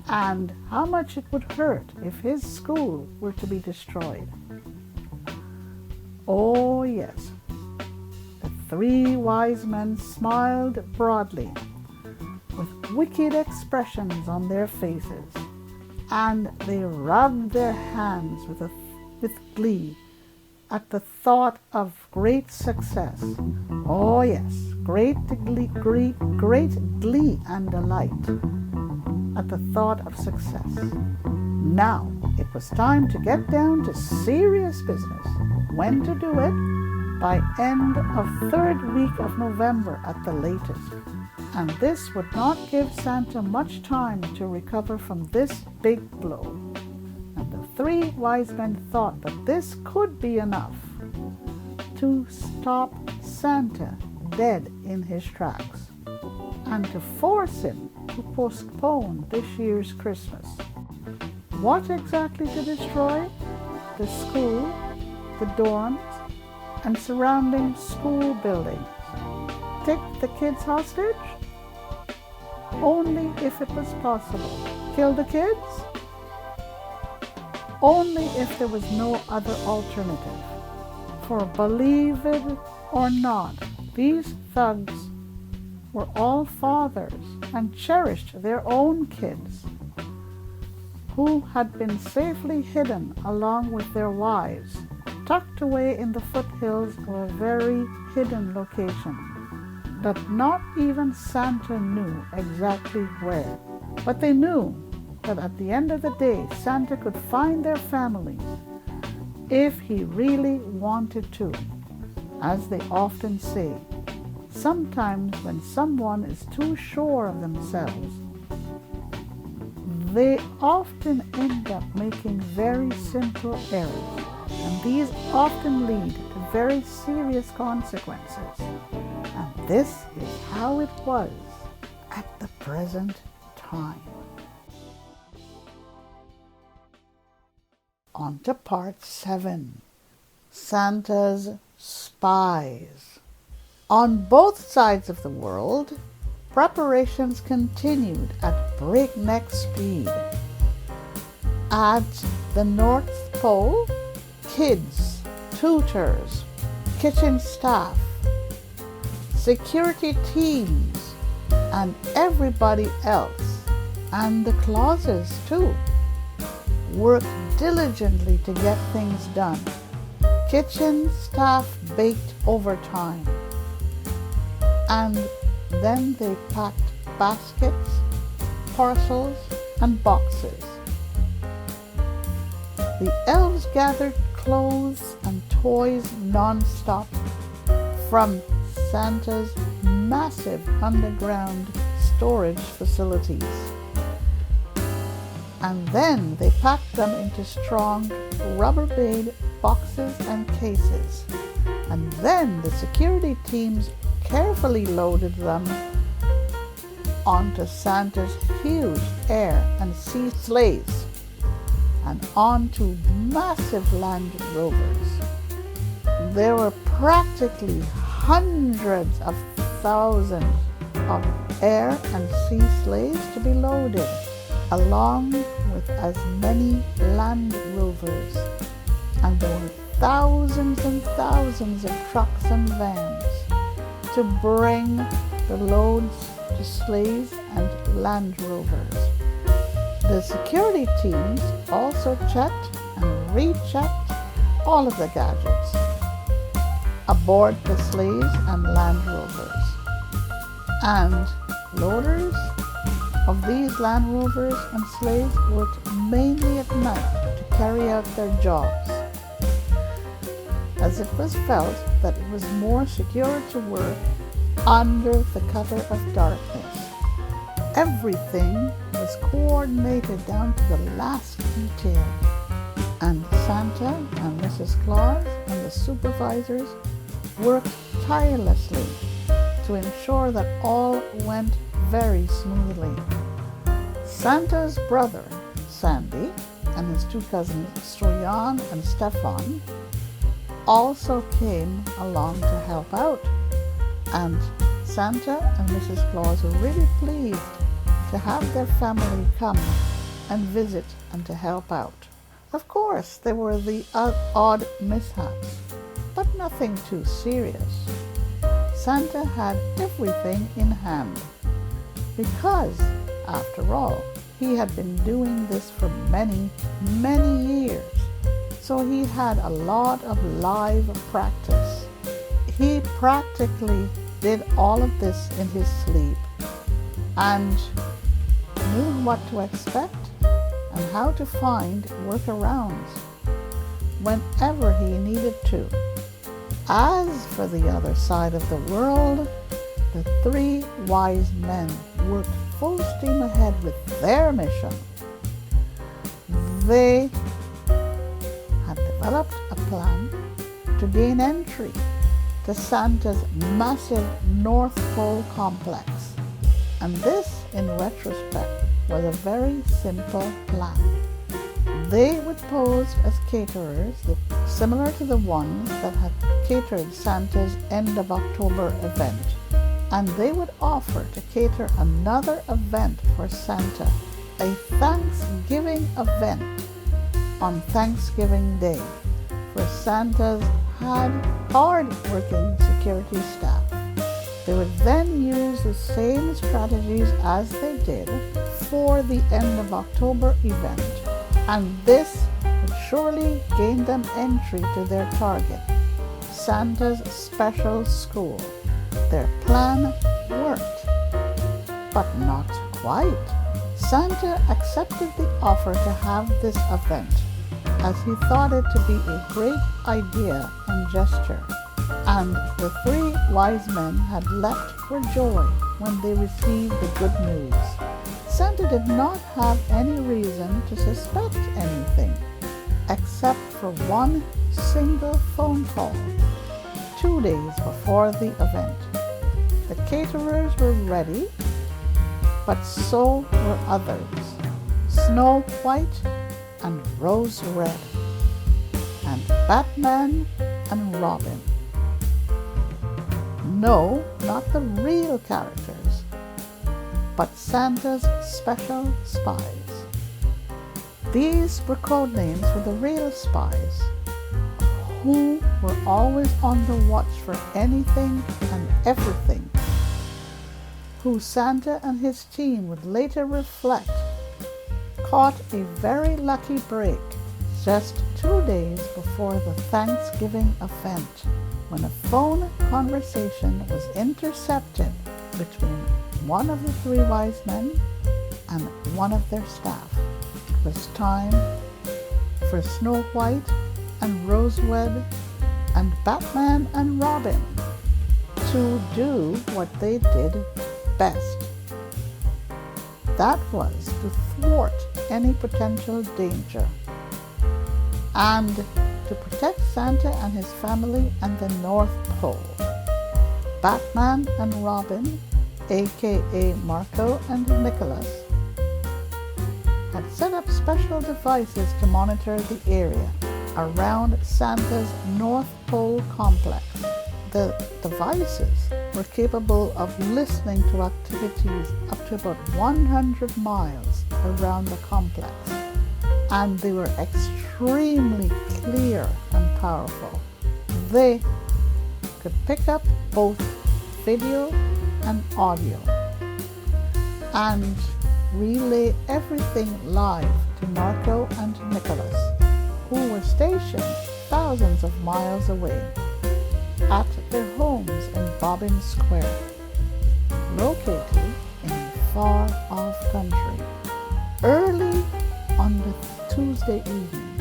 and how much it would hurt if his school were to be destroyed. Oh yes, the three wise men smiled broadly, with wicked expressions on their faces, and they rubbed their hands with glee at the thought of great success. Oh yes, great glee and delight at the thought of success. Now it was time to get down to serious business. When to do it? By end of third week of November at the latest. And this would not give Santa much time to recover from this big blow. And the three wise men thought that this could be enough to stop Santa dead in his tracks and to force him to postpone this year's Christmas. What exactly to destroy? The school, the dorms, and surrounding school buildings. Take the kids hostage? Only if it was possible. Kill the kids? Only if there was no other alternative. For believe it or not, these thugs were all fathers and cherished their own kids, who had been safely hidden along with their wives, tucked away in the foothills of a very hidden location that not even Santa knew exactly where. But they knew that at the end of the day, Santa could find their families if he really wanted to. As they often say, sometimes when someone is too sure of themselves, they often end up making very simple errors, and these often lead to very serious consequences. And this is how it was at the present time. On to part 7, Santa's spies. On both sides of the world, preparations continued at breakneck speed. At the North Pole, kids, tutors, kitchen staff, security teams, and everybody else, and the clauses too, worked diligently to get things done. Kitchen staff baked overtime, and then they packed baskets, parcels, and boxes. The elves gathered clothes and toys non-stop from Santa's massive underground storage facilities. And then they packed them into strong Rubbermaid boxes and cases. And then the security teams carefully loaded them onto Santa's huge air and sea sleighs and onto massive Land Rovers. There were practically hundreds of thousands of air and sea sleighs to be loaded, along with as many Land Rovers. And there were thousands and thousands of trucks and vans to bring the loads to sleighs and Land Rovers. The security teams also checked and rechecked all of the gadgets aboard the sleighs and Land Rovers. And loaders of these Land Rovers and sleighs worked mainly at night to carry out their jobs, as it was felt that it was more secure to work under the cover of darkness. Everything was coordinated down to the last detail, and Santa and Mrs. Claus and the supervisors worked tirelessly to ensure that all went very smoothly. Santa's brother, Sandy, and his two cousins, Stoyan and Stefan, also came along to help out, and Santa and Mrs. Claus were really pleased to have their family come and visit and to help out. Of course, there were the odd mishaps, but nothing too serious. Santa had everything in hand because, after all, he had been doing this for many, many years. So he had a lot of live practice. He practically did all of this in his sleep and knew what to expect and how to find workarounds whenever he needed to. As for the other side of the world, the three wise men worked full steam ahead with their mission. They had developed a plan to gain entry to Santa's massive North Pole complex. And this, in retrospect, was a very simple plan. They would pose as caterers, similar to the ones that had catered Santa's end of October event. And they would offer to cater another event for Santa, a Thanksgiving event on Thanksgiving Day for Santa's hard-working security staff. They would then use the same strategies as they did for the end of October event, and this would surely gain them entry to their target, Santa's special school. Their plan worked, but not quite. Santa accepted the offer to have this event, as he thought it to be a great idea and gesture, and the three wise men had leapt for joy when they received the good news. Santa did not have any reason to suspect anything, except for one single phone call 2 days before the event. The caterers were ready, but so were others, Snow White and Rose Red, and Batman and Robin. No, not the real characters, but Santa's special spies. These were code names for the real spies, who were always on the watch for anything and everything, who Santa and his team would later reflect caught a very lucky break just 2 days before the Thanksgiving event, when a phone conversation was intercepted between one of the 3 wise men and one of their staff. It was time for Snow White and Rosewed and Batman and Robin to do what they did best. That was to thwart any potential danger and to protect Santa and his family and the North Pole. Batman and Robin, aka Marco and Nicholas, had set up special devices to monitor the area around Santa's North Pole complex. The devices were capable of listening to activities up to about 100 miles around the complex, and they were extremely clear and powerful. They could pick up both video and audio and relay everything live to Marco and Nicholas, who were stationed thousands of miles away at their homes in Bobbin Square, located in a far-off country. Early on the Tuesday evening,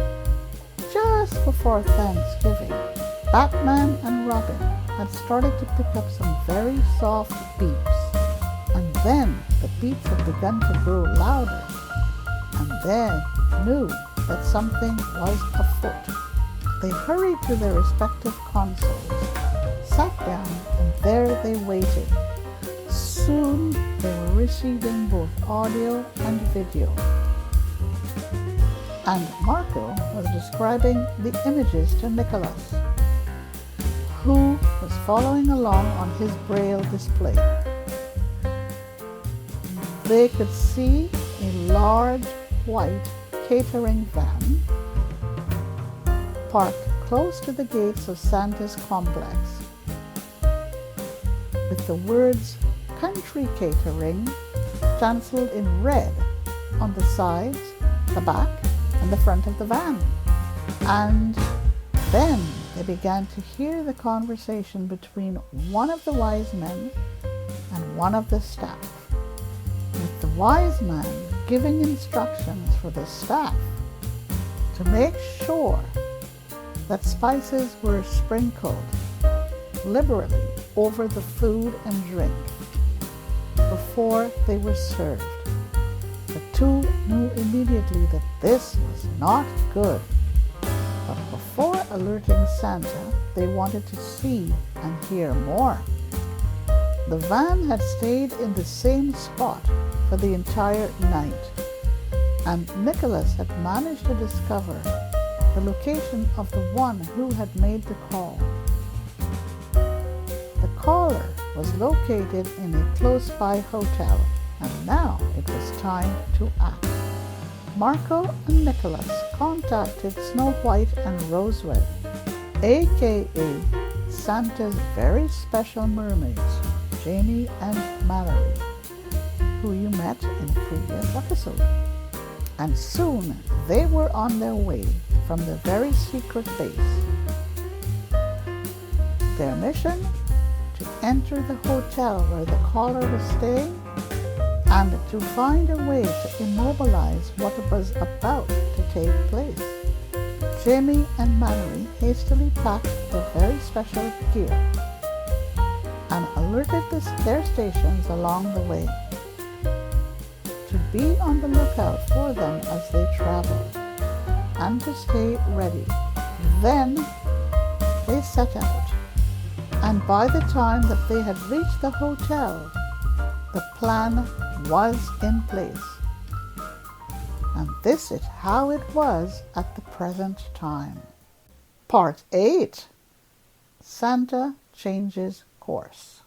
just before Thanksgiving, Batman and Robin had started to pick up some very soft beeps, and then the beeps had begun to grow louder, and they knew that something was afoot. They hurried to their respective consoles, sat down, and there they waited. Soon they were receiving both audio and video, and Marco was describing the images to Nicholas, who was following along on his braille display. They could see a large white catering van parked close to the gates of Santa's complex, with the words Country Catering stenciled in red on the sides, the back, and the front of the van. And then they began to hear the conversation between one of the wise men and one of the staff, with the wise man giving instructions for the staff to make sure that spices were sprinkled liberally over the food and drink before they were served. The 2 knew immediately that this was not good, but before alerting Santa, they wanted to see and hear more. The van had stayed in the same spot for the entire night, and Nicholas had managed to discover the location of the one who had made the call. The caller was located in a close-by hotel, and now it was time to act. Marco and Nicholas contacted Snow White and Rosewed, aka Santa's very special mermaids, Jamie and Mallory, who you met in a previous episode. And soon they were on their way from the very secret base. Their mission? To enter the hotel where the caller was staying and to find a way to immobilize what was about to take place. Jamie and Mallory hastily packed their very special gear and alerted their stations along the way to be on the lookout for them as they traveled and to stay ready. Then they set out, and by the time that they had reached the hotel, the plan was in place. And this is how it was at the present time. Part 8. Santa changes course.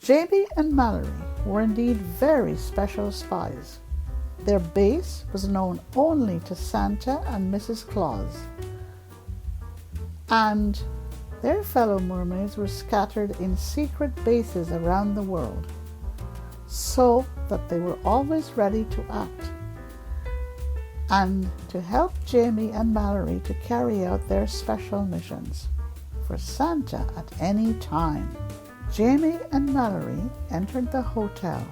Jamie and Mallory were indeed very special spies. Their base was known only to Santa and Mrs. Claus, and their fellow mermaids were scattered in secret bases around the world, so that they were always ready to act and to help Jamie and Mallory to carry out their special missions for Santa at any time. Jamie and Mallory entered the hotel,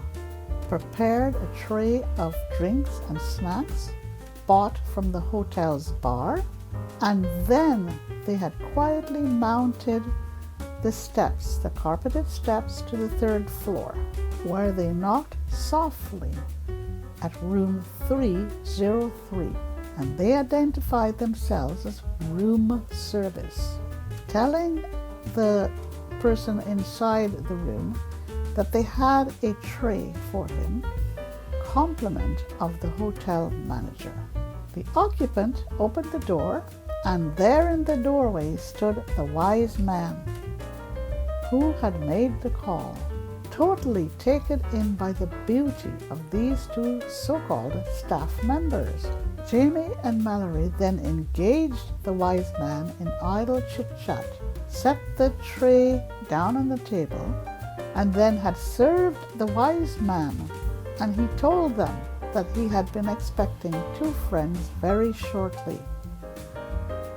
prepared a tray of drinks and snacks bought from the hotel's bar, and then they had quietly mounted the steps, the carpeted steps, to the 3rd floor, where they knocked softly at room 303, and they identified themselves as room service, telling the person inside the room that they had a tray for him, compliment of the hotel manager. The occupant opened the door, and there in the doorway stood the wise man who had made the call, totally taken in by the beauty of these two so-called staff members. Jamie and Mallory then engaged the wise man in idle chit-chat, set the tray down on the table, and then had served the wise man, and he told them that he had been expecting 2 friends very shortly,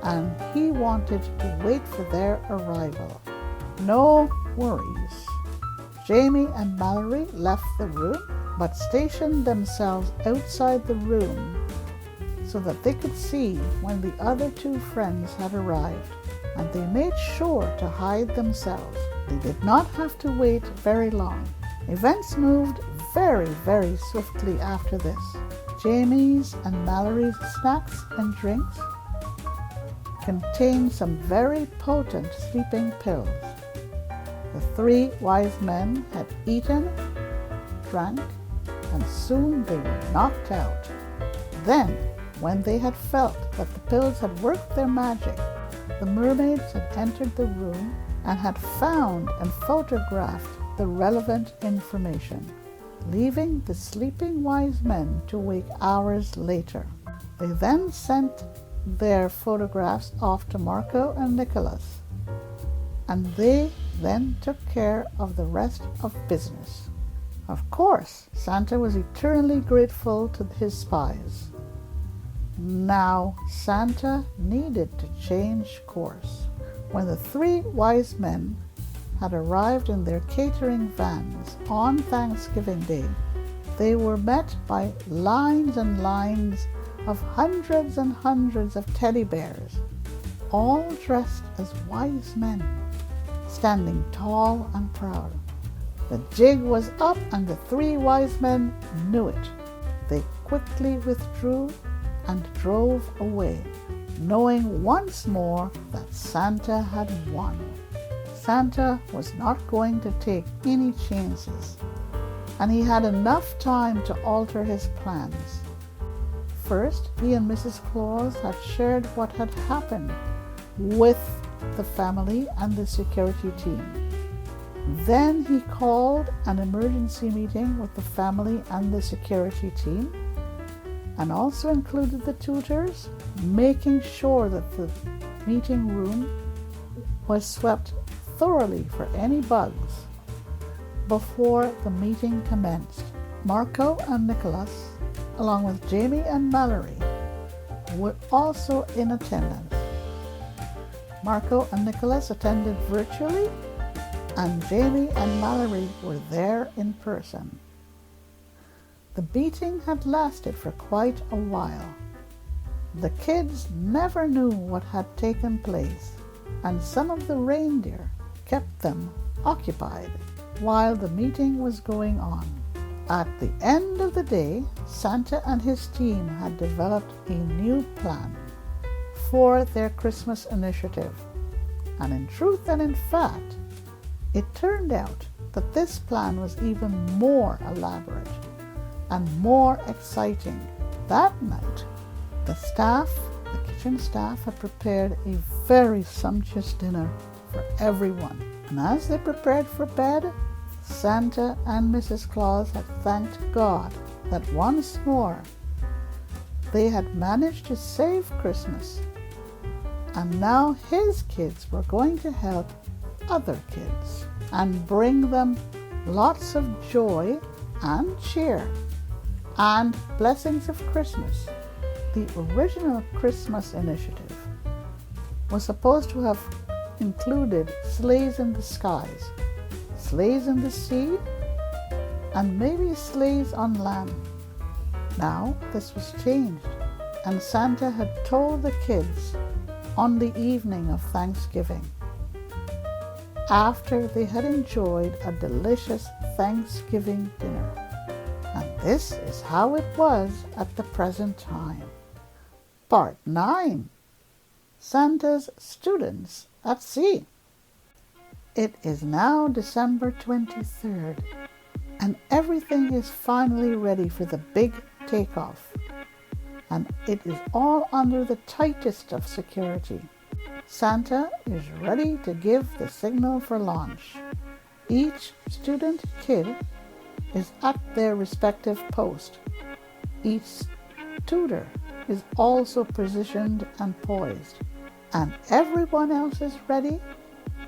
and he wanted to wait for their arrival. No worries. Jamie and Mallory left the room, but stationed themselves outside the room so that they could see when the other 2 friends had arrived, and they made sure to hide themselves. They did not have to wait very long. Events moved very, very swiftly after this. Jamie's and Mallory's snacks and drinks contained some very potent sleeping pills. The 3 wise men had eaten, drank, and soon they were knocked out. Then, when they had felt that the pills had worked their magic, the mermaids had entered the room and had found and photographed the relevant information, leaving the sleeping wise men to wake hours later. They then sent their photographs off to Marco and Nicholas, and they then took care of the rest of business. Of course, Santa was eternally grateful to his spies. Now, Santa needed to change course. When the 3 wise men had arrived in their catering vans on Thanksgiving Day, they were met by lines and lines of hundreds and hundreds of teddy bears, all dressed as wise men, standing tall and proud. The jig was up, and the 3 wise men knew it. They quickly withdrew and drove away, knowing once more that Santa had won. Santa was not going to take any chances, and he had enough time to alter his plans. First, he and Mrs. Claus had shared what had happened with the family and the security team. Then he called an emergency meeting with the family and the security team, and also included the tutors, making sure that the meeting room was swept thoroughly for any bugs before the meeting commenced. Marco and Nicholas, along with Jamie and Mallory, were also in attendance. Marco and Nicholas attended virtually, and Jamie and Mallory were there in person. The meeting had lasted for quite a while. The kids never knew what had taken place, and some of the reindeer kept them occupied while the meeting was going on. At the end of the day, Santa and his team had developed a new plan for their Christmas initiative, and in truth and in fact, it turned out that this plan was even more elaborate and more exciting. That night, the kitchen staff had prepared a very sumptuous dinner for everyone, and as they prepared for bed, Santa and Mrs. Claus had thanked God that once more they had managed to save Christmas and now his kids were going to help other kids and bring them lots of joy and cheer and blessings of Christmas. The original Christmas initiative was supposed to have included sleighs in the skies, sleighs in the sea, and maybe sleighs on land. Now this was changed, and Santa had told the kids on the evening of Thanksgiving, after they had enjoyed a delicious Thanksgiving dinner. And this is how it was at the present time. Part 9. Santa's Students at Sea. It is now December 23rd, and everything is finally ready for the big takeoff. And it is all under the tightest of security. Santa is ready to give the signal for launch. Each student kid is at their respective post. Each tutor is also positioned and poised. And everyone else is ready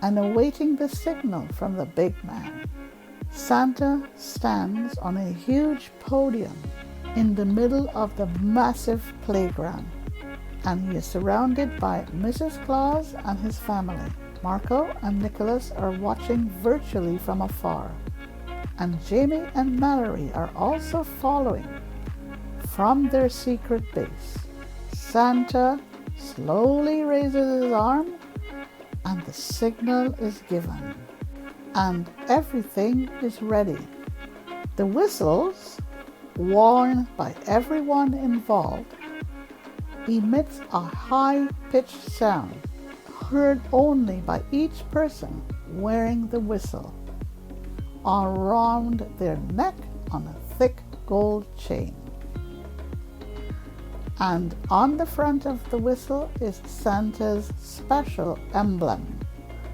and awaiting the signal from the big man. Santa stands on a huge podium in the middle of the massive playground, and he is surrounded by Mrs. Claus and his family. Marco and Nicholas are watching virtually from afar, and Jamie and Mallory are also following from their secret base. Santa slowly raises his arm, and the signal is given, and everything is ready. The whistles, worn by everyone involved, emits a high-pitched sound heard only by each person wearing the whistle around their neck on a thick gold chain. And on the front of the whistle is Santa's special emblem.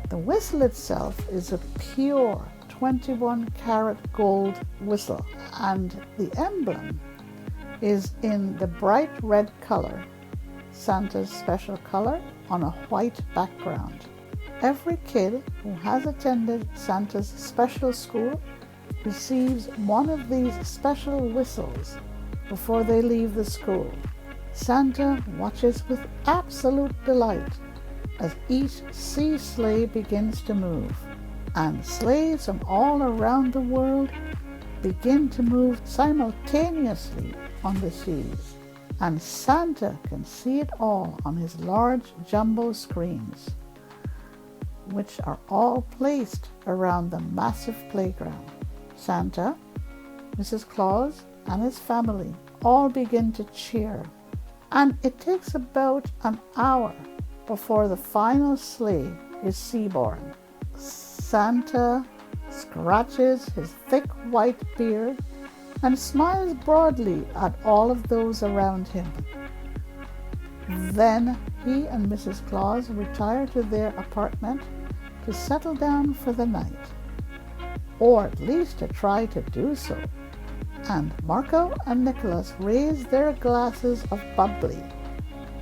The whistle itself is a pure 21-karat gold whistle, and the emblem is in the bright red color, Santa's special color, on a white background. Every kid who has attended Santa's special school receives one of these special whistles before they leave the school. Santa watches with absolute delight as each sea sleigh begins to move, and sleighs from all around the world begin to move simultaneously on the seas, and Santa can see it all on his large jumbo screens, which are all placed around the massive playground. Santa, Mrs. Claus, and his family all begin to cheer, and it takes about an hour before the final sleigh is seaborne. Santa scratches his thick white beard and smiles broadly at all of those around him. Then he and Mrs. Claus retire to their apartment to settle down for the night, or at least to try to do so. And Marco and Nicholas raise their glasses of bubbly,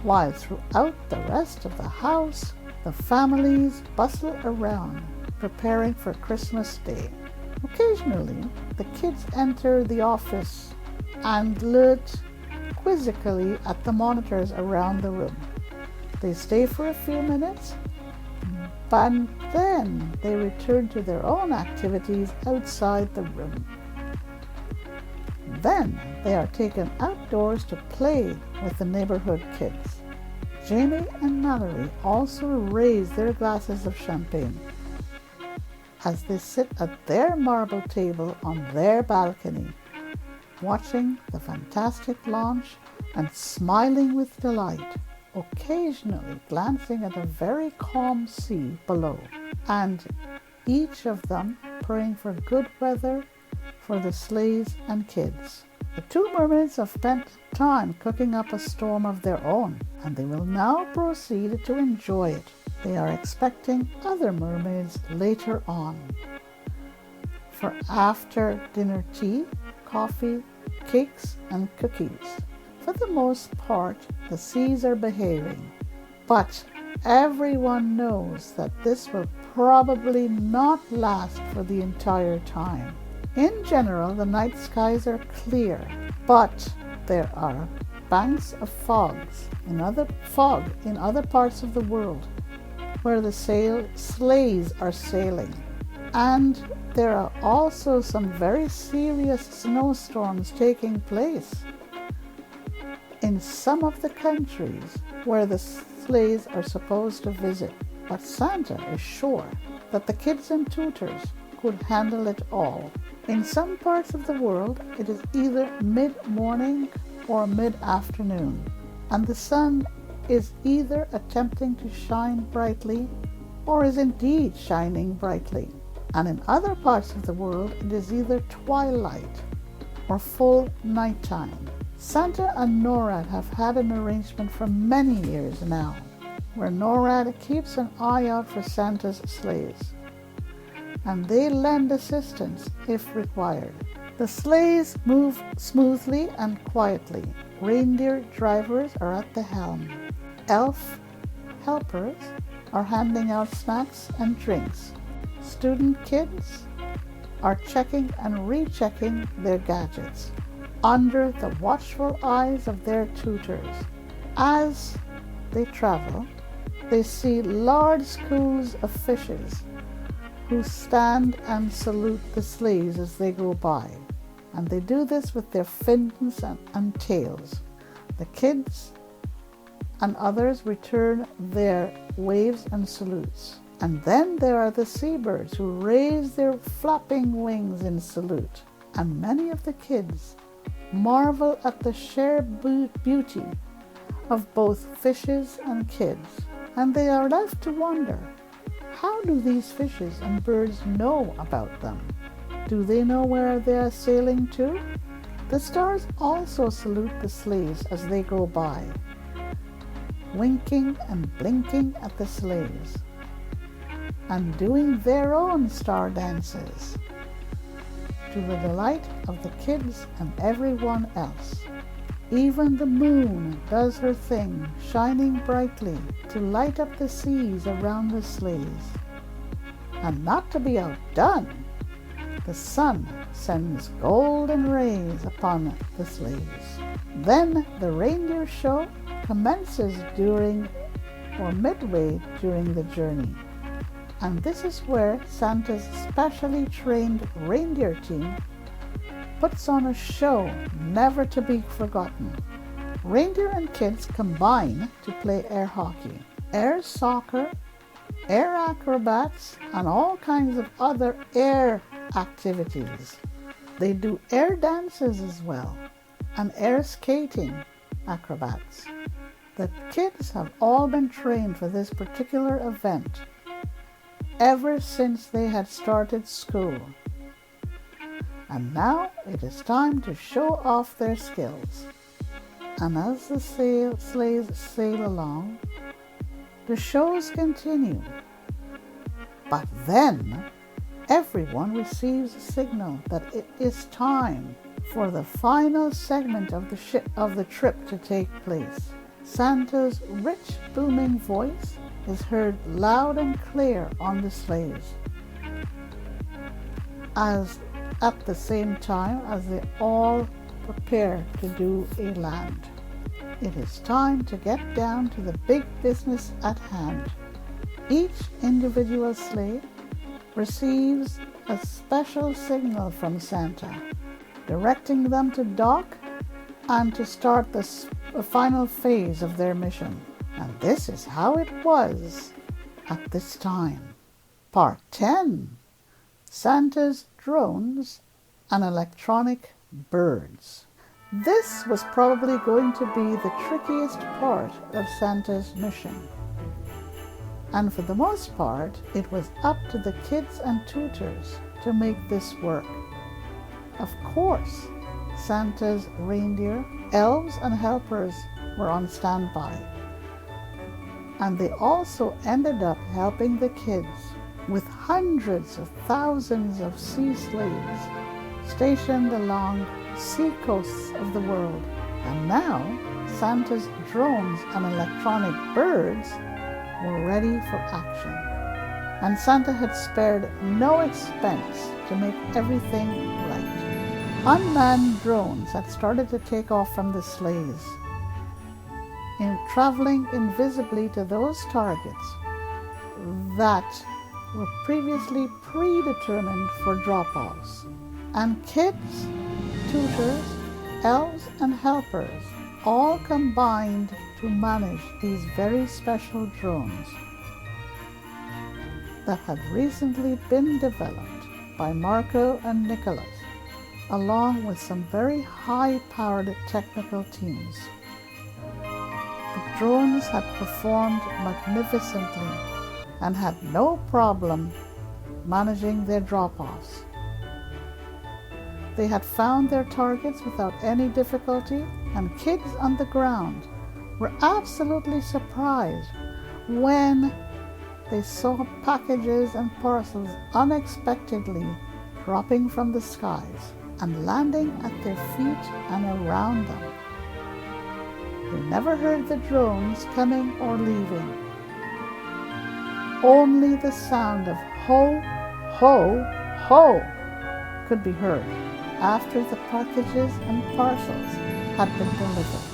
while throughout the rest of the house, the families bustle around, preparing for Christmas Day. Occasionally, the kids enter the office and look quizzically at the monitors around the room. They stay for a few minutes, but then they return to their own activities outside the room. Then they are taken outdoors to play with the neighborhood kids. Jamie and Mallory also raise their glasses of champagne as they sit at their marble table on their balcony, watching the fantastic launch and smiling with delight, occasionally glancing at a very calm sea below, and each of them praying for good weather for the sleighs and kids. The two mermaids have spent time cooking up a storm of their own, and they will now proceed to enjoy it. They are expecting other mermaids later on for after dinner tea, coffee, cakes, and cookies. For the most part, the seas are behaving, but everyone knows that this will probably not last for the entire time. In general, the night skies are clear, but there are banks of fog in other parts of the world where the sleighs are sailing. And there are also some very serious snowstorms taking place in some of the countries where the sleighs are supposed to visit. But Santa is sure that the kids and tutors could handle it all. In some parts of the world, it is either mid-morning or mid-afternoon, and the sun is either attempting to shine brightly or is indeed shining brightly. And in other parts of the world, it is either twilight or full nighttime. Santa and NORAD have had an arrangement for many years now, where NORAD keeps an eye out for Santa's sleighs, and they lend assistance if required. The sleighs move smoothly and quietly. Reindeer drivers are at the helm. Elf helpers are handing out snacks and drinks. Student kids are checking and rechecking their gadgets under the watchful eyes of their tutors. As they travel, they see large schools of fishes who stand and salute the sleighs as they go by. And they do this with their fins and tails. The kids and others return their waves and salutes. And then there are the seabirds who raise their flapping wings in salute. And many of the kids marvel at the shared beauty of both fishes and kids. And they are left to wonder, how do these fishes and birds know about them? Do they know where they are sailing to? The stars also salute the sleighs as they go by, winking and blinking at the sleighs, and doing their own star dances to the delight of the kids and everyone else. Even the moon does her thing, shining brightly to light up the seas around the sleighs. And not to be outdone, the sun sends golden rays upon the sleighs. Then the reindeer show commences during or midway during the journey. And this is where Santa's specially trained reindeer team puts on a show never to be forgotten. Reindeer and kids combine to play air hockey, air soccer, air acrobats, and all kinds of other air activities. They do air dances as well, and air skating acrobats. The kids have all been trained for this particular event ever since they had started school. And now it is time to show off their skills. And as the sleighs sail along, the shows continue. But then everyone receives a signal that it is time for the final segment of the trip to take place. Santa's rich, booming voice is heard loud and clear on the sleighs, as at the same time as they all prepare to do a land. It is time to get down to the big business at hand. Each individual sleigh receives a special signal from Santa, directing them to dock and to start the final phase of their mission. And this is how it was at this time. Part 10. Santa's drones and electronic birds. This was probably going to be the trickiest part of Santa's mission. And for the most part, it was up to the kids and tutors to make this work. Of course, Santa's reindeer, elves, and helpers were on standby. And they also ended up helping the kids with hundreds of thousands of sea sleighs stationed along sea coasts of the world. And now Santa's drones and electronic birds were ready for action, and Santa had spared no expense to make everything right. Unmanned drones had started to take off from the sleighs, traveling invisibly to those targets that were previously predetermined for drop-offs. And kids, tutors, elves, and helpers all combined to manage these very special drones that had recently been developed by Marco and Nicholas, along with some very high-powered technical teams. The drones had performed magnificently and had no problem managing their drop-offs. They had found their targets without any difficulty, and kids on the ground were absolutely surprised when they saw packages and parcels unexpectedly dropping from the skies and landing at their feet and around them. They never heard the drones coming or leaving. Only the sound of ho, ho, ho could be heard after the packages and parcels had been delivered.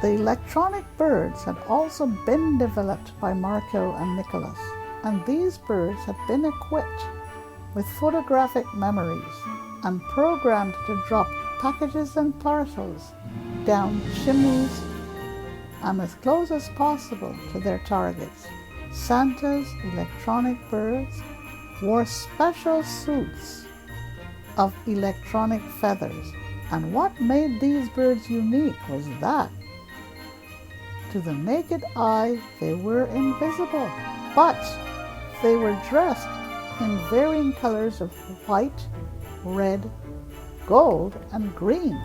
The electronic birds had also been developed by Marco and Nicholas, and these birds had been equipped with photographic memories and programmed to drop packages and parcels down chimneys and as close as possible to their targets. Santa's electronic birds wore special suits of electronic feathers, and what made these birds unique was that to the naked eye they were invisible, but they were dressed in varying colors of white, red, gold, and green.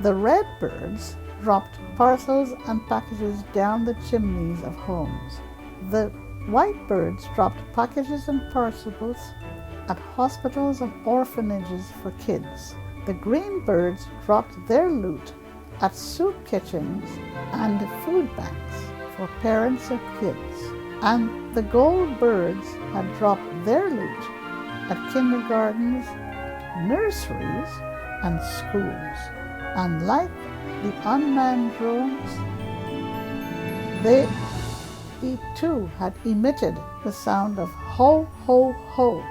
The red birds dropped parcels and packages down the chimneys of homes. The white birds dropped packages and parcels at hospitals and orphanages for kids. The green birds dropped their loot at soup kitchens and food banks for parents of kids. And the gold birds had dropped their loot at kindergartens, nurseries, and schools. And like the unmanned drones, they too had emitted the sound of ho, ho, ho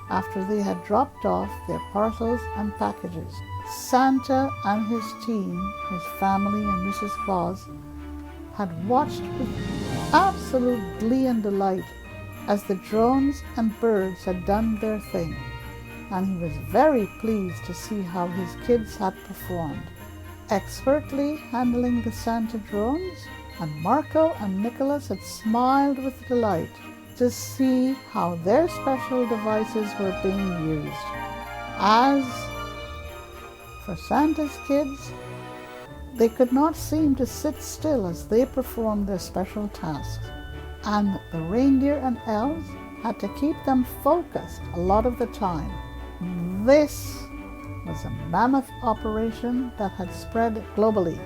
after they had dropped off their parcels and packages. Santa and his team, his family and Mrs. Claus, had watched with absolute glee and delight as the drones and birds had done their thing, and he was very pleased to see how his kids had performed, expertly handling the Santa drones, and Marco and Nicholas had smiled with delight to see how their special devices were being used. As for Santa's kids, they could not seem to sit still as they performed their special tasks, and the reindeer and elves had to keep them focused a lot of the time. This was a mammoth operation that had spread globally.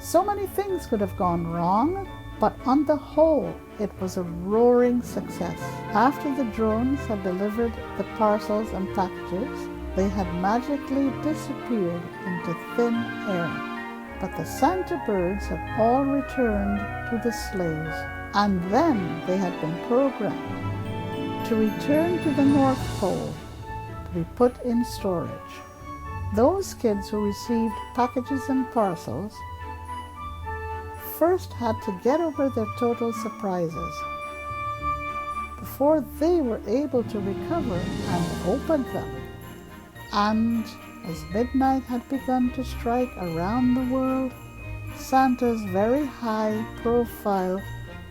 So many things could have gone wrong, but on the whole, it was a roaring success. After the drones had delivered the parcels and packages, they had magically disappeared into thin air. But the Santa birds had all returned to the sleighs, and then they had been programmed to return to the North Pole to be put in storage. Those kids who received packages and parcels first had to get over their total surprises before they were able to recover and open them. And as midnight had begun to strike around the world, Santa's very high-profile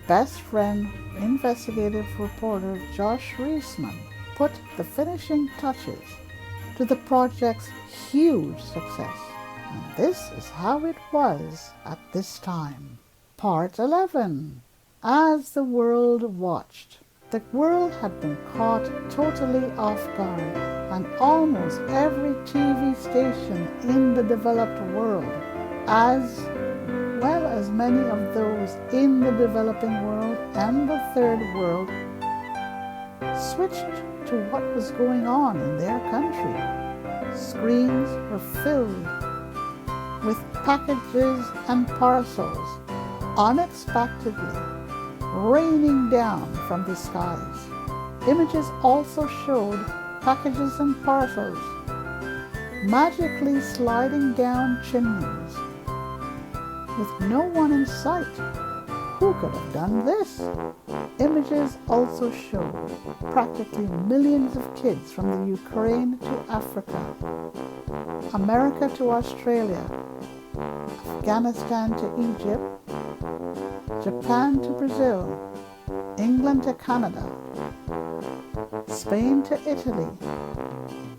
best friend, investigative reporter Josh Reisman, put the finishing touches to the project's huge success. And this is how it was at this time. Part 11. As the world watched. The world had been caught totally off guard, and almost every TV station in the developed world, as well as many of those in the developing world and the third world switched to what was going on in their country. Screens were filled with packages and parcels unexpectedly raining down from the skies. Images also showed packages and parcels magically sliding down chimneys with no one in sight. Who could have done this? Images also showed practically millions of kids from the Ukraine to Africa, America to Australia, Afghanistan to Egypt, Japan to Brazil, England to Canada, Spain to Italy,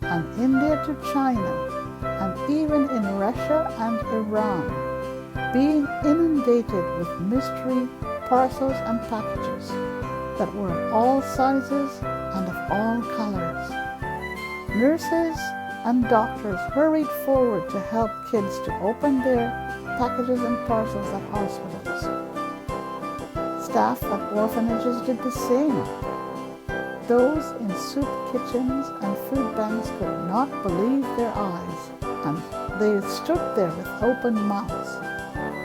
and India to China, and even in Russia and Iran, being inundated with mystery parcels and packages that were of all sizes and of all colors. Nurses and doctors hurried forward to help kids to open their packages and parcels at hospitals. Staff at orphanages did the same. Those in soup kitchens and food banks could not believe their eyes, and they stood there with open mouths.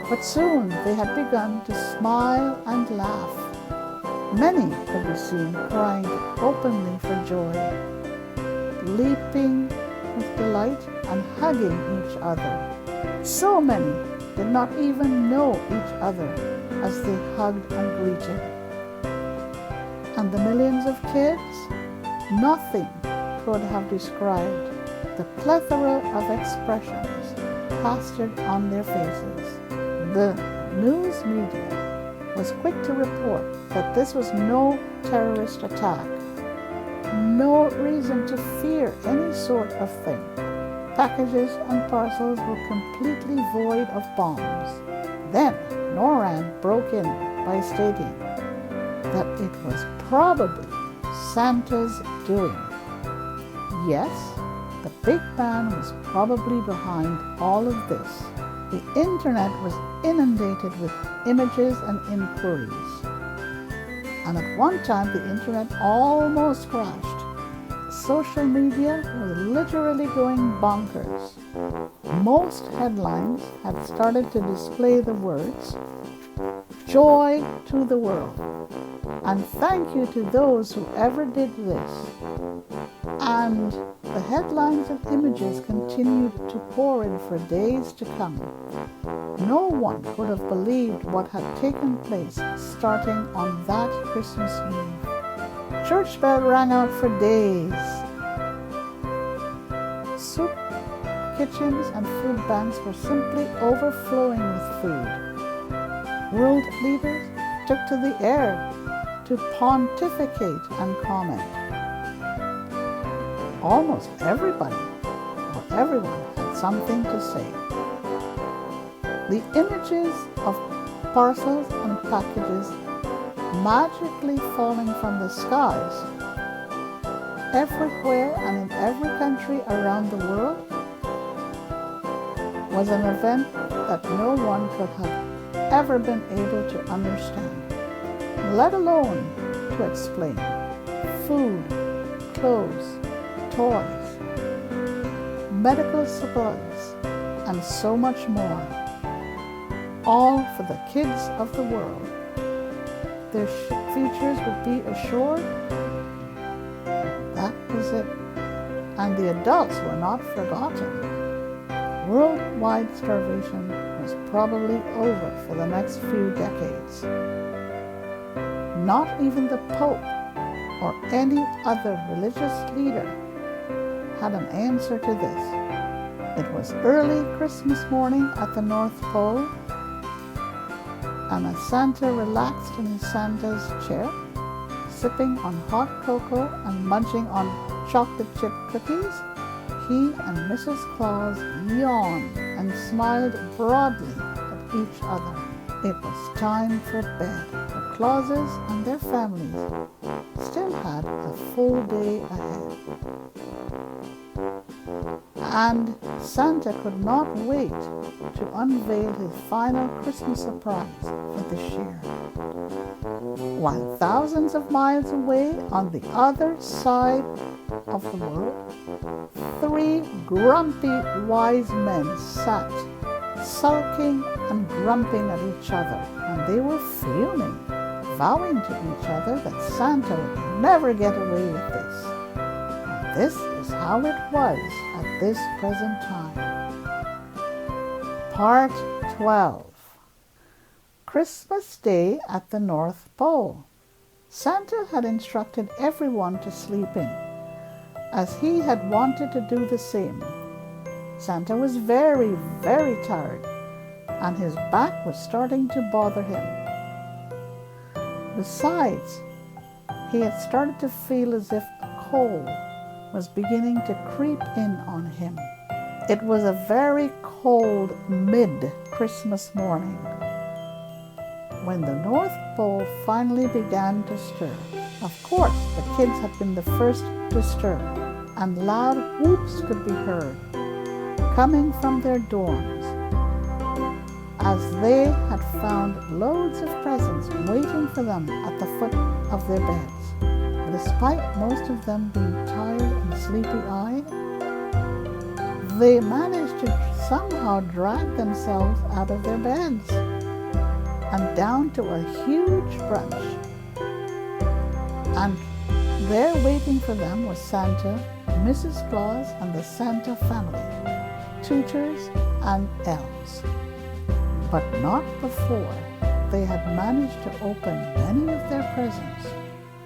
But soon they had begun to smile and laugh. Many could be seen crying openly for joy, leaping with delight and hugging each other. So many did not even know each other as they hugged and greeted. And the millions of kids, nothing could have described the plethora of expressions plastered on their faces. The news media was quick to report that this was no terrorist attack, no reason to fear any sort of thing. Packages and parcels were completely void of bombs. Then NORAD broke in by stating that it was probably Santa's doing. Yes, the big man was probably behind all of this. The internet was inundated with images and inquiries. And at one time, the internet almost crashed. Social media was literally going bonkers. Most headlines had started to display the words, "Joy to the world," and "Thank you to those who ever did this." And the headlines and images continued to pour in for days to come. No one could have believed what had taken place starting on that Christmas Eve. Church bell rang out for days. Soup kitchens and food banks were simply overflowing with food. World leaders took to the air to pontificate and comment. Almost everybody or everyone had something to say. The images of parcels and packages magically falling from the skies everywhere and in every country around the world was an event that no one could have ever been able to understand, let alone to explain. Food, clothes, toys, medical supplies, and so much more, all for the kids of the world. Their futures would be assured. That was it. And the adults were not forgotten. Worldwide starvation was probably over for the next few decades. Not even the Pope or any other religious leader had an answer to this. It was early Christmas morning at the North Pole, and as Santa relaxed in his Santa's chair, sipping on hot cocoa and munching on chocolate chip cookies, he and Mrs. Claus yawned and smiled broadly at each other. It was time for bed. The Clauses and their families still had a full day ahead. and Santa could not wait to unveil his final Christmas surprise for this year. While thousands of miles away on the other side of the world, 3 grumpy wise men sat sulking and grumping at each other, and they were fuming, vowing to each other that Santa would never get away with this. And this is how it was at this present time. Part 12. Christmas Day at the North Pole. Santa had instructed everyone to sleep in, as he had wanted to do the same. Santa was very, very tired, and his back was starting to bother him. Besides, he had started to feel as if a cold was beginning to creep in on him. It was a very cold mid-Christmas morning when the North Pole finally began to stir. Of course, the kids had been the first to stir, and loud whoops could be heard coming from their dorms, as they had found loads of presents waiting for them at the foot of their beds. Despite most of them being tired and sleepy-eyed, they managed to somehow drag themselves out of their beds and down to a huge brunch. And there waiting for them was Santa, Mrs. Claus, and the Santa family, tutors and elves. But not before they had managed to open many of their presents.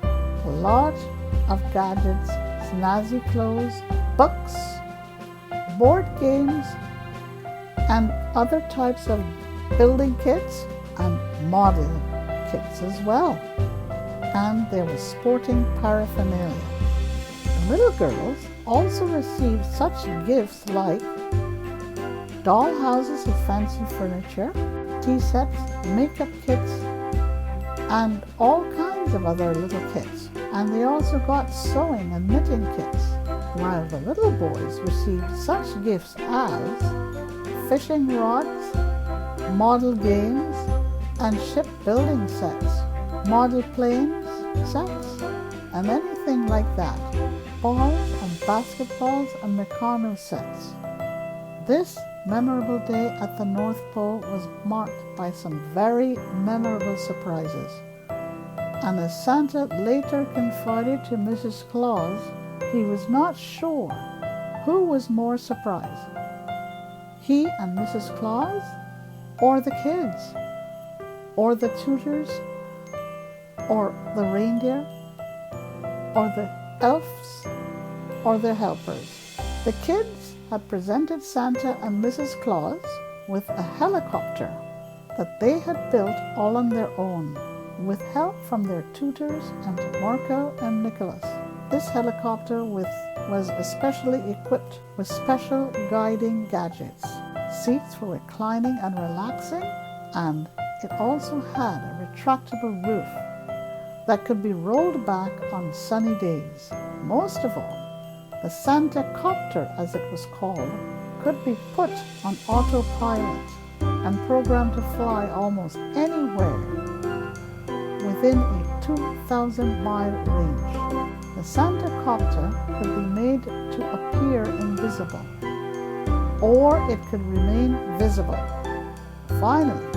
A lot of gadgets, snazzy clothes, books, board games, and other types of building kits and model kits as well. And there was sporting paraphernalia. The little girls also received such gifts like doll houses with fancy furniture, tea sets, makeup kits, and all kinds of other little kits. And they also got sewing and knitting kits, while the little boys received such gifts as fishing rods, model games, and shipbuilding sets, model planes sets, and anything like that, balls and basketballs and Meccano sets. This memorable day at the North Pole was marked by some very memorable surprises. And as Santa later confided to Mrs. Claus, he was not sure who was more surprised, he and Mrs. Claus, or the kids, or the tutors, or the reindeer, or the elves, or their helpers. The kids had presented Santa and Mrs. Claus with a helicopter that they had built all on their own, with help from their tutors and Marco and Nicholas. This helicopter was especially equipped with special guiding gadgets, seats for reclining and relaxing, and it also had a retractable roof that could be rolled back on sunny days. Most of all, the Santa copter, as it was called, could be put on autopilot and programmed to fly almost anywhere within a 2,000-mile range. The Santa copter could be made to appear invisible, or it could remain visible. Finally,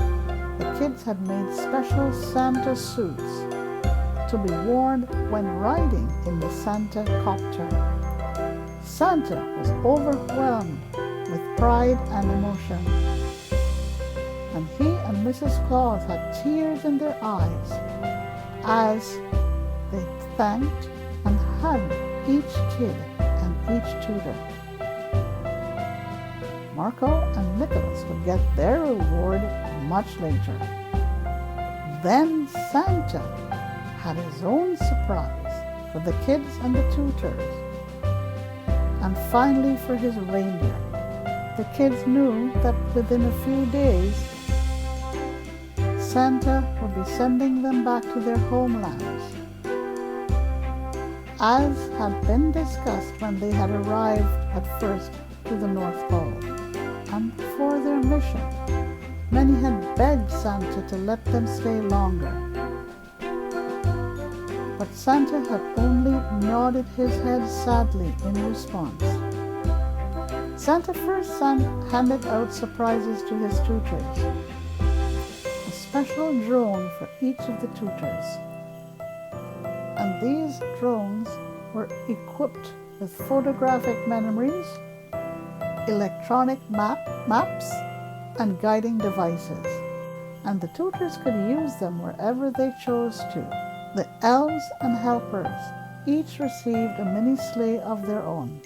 the kids had made special Santa suits to be worn when riding in the Santa copter. Santa was overwhelmed with pride and emotion, and he and Mrs. Claus had tears in their eyes as they thanked and hugged each kid and each tutor. Marco and Nicholas would get their reward much later. Then Santa had his own surprise for the kids and the tutors, and finally for his reindeer. The kids knew that within a few days, Santa would be sending them back to their homelands. as had been discussed when they had arrived at first to the North Pole. And for their mission, many had begged Santa to let them stay longer. But Santa had only nodded his head sadly in response. Santa first handed out surprises to his tutors. A special drone for each of the tutors. And these drones were equipped with photographic memories, electronic maps, and guiding devices. And the tutors could use them wherever they chose to. The elves and helpers each received a mini sleigh of their own,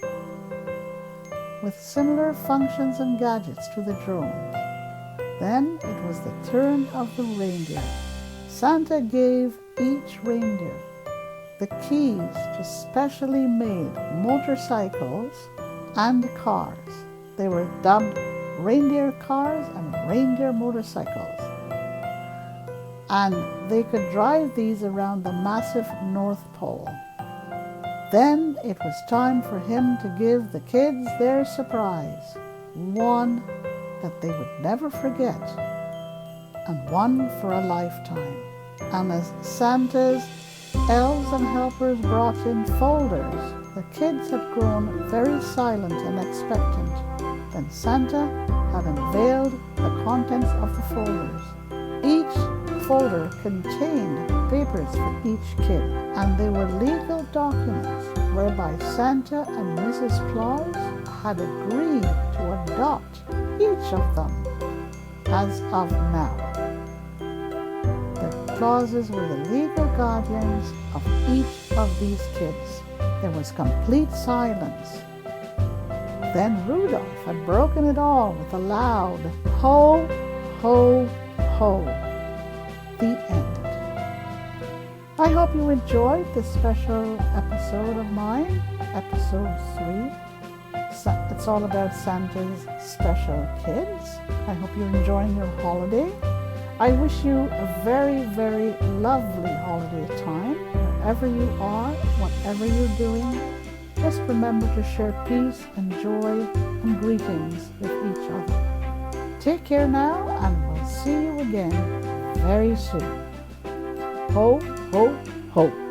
with similar functions and gadgets to the drones. Then it was the turn of the reindeer. Santa gave each reindeer the keys to specially made motorcycles and cars. They were dubbed reindeer cars and reindeer motorcycles. And they could drive these around the massive North Pole. Then it was time for him to give the kids their surprise, one that they would never forget, and one for a lifetime. And as Santa's elves and helpers brought in folders, the kids had grown very silent and expectant. Then Santa had unveiled the contents of the folders. Each folder contained papers for each kid, and they were legal documents whereby Santa and Mrs. Claus had agreed to adopt each of them as of now. The Clauses were the legal guardians of each of these kids. There was complete silence. Then Rudolph had broken it all with a loud ho, ho, ho. The end. I hope you enjoyed this special episode of mine, episode 3. It's all about Santa's special kids. I hope you're enjoying your holiday. I wish you a very, very lovely holiday time, wherever you are, whatever you're doing. Just remember to share peace and joy and greetings with each other. Take care now, and we'll see you again very soon. Ho, ho, ho.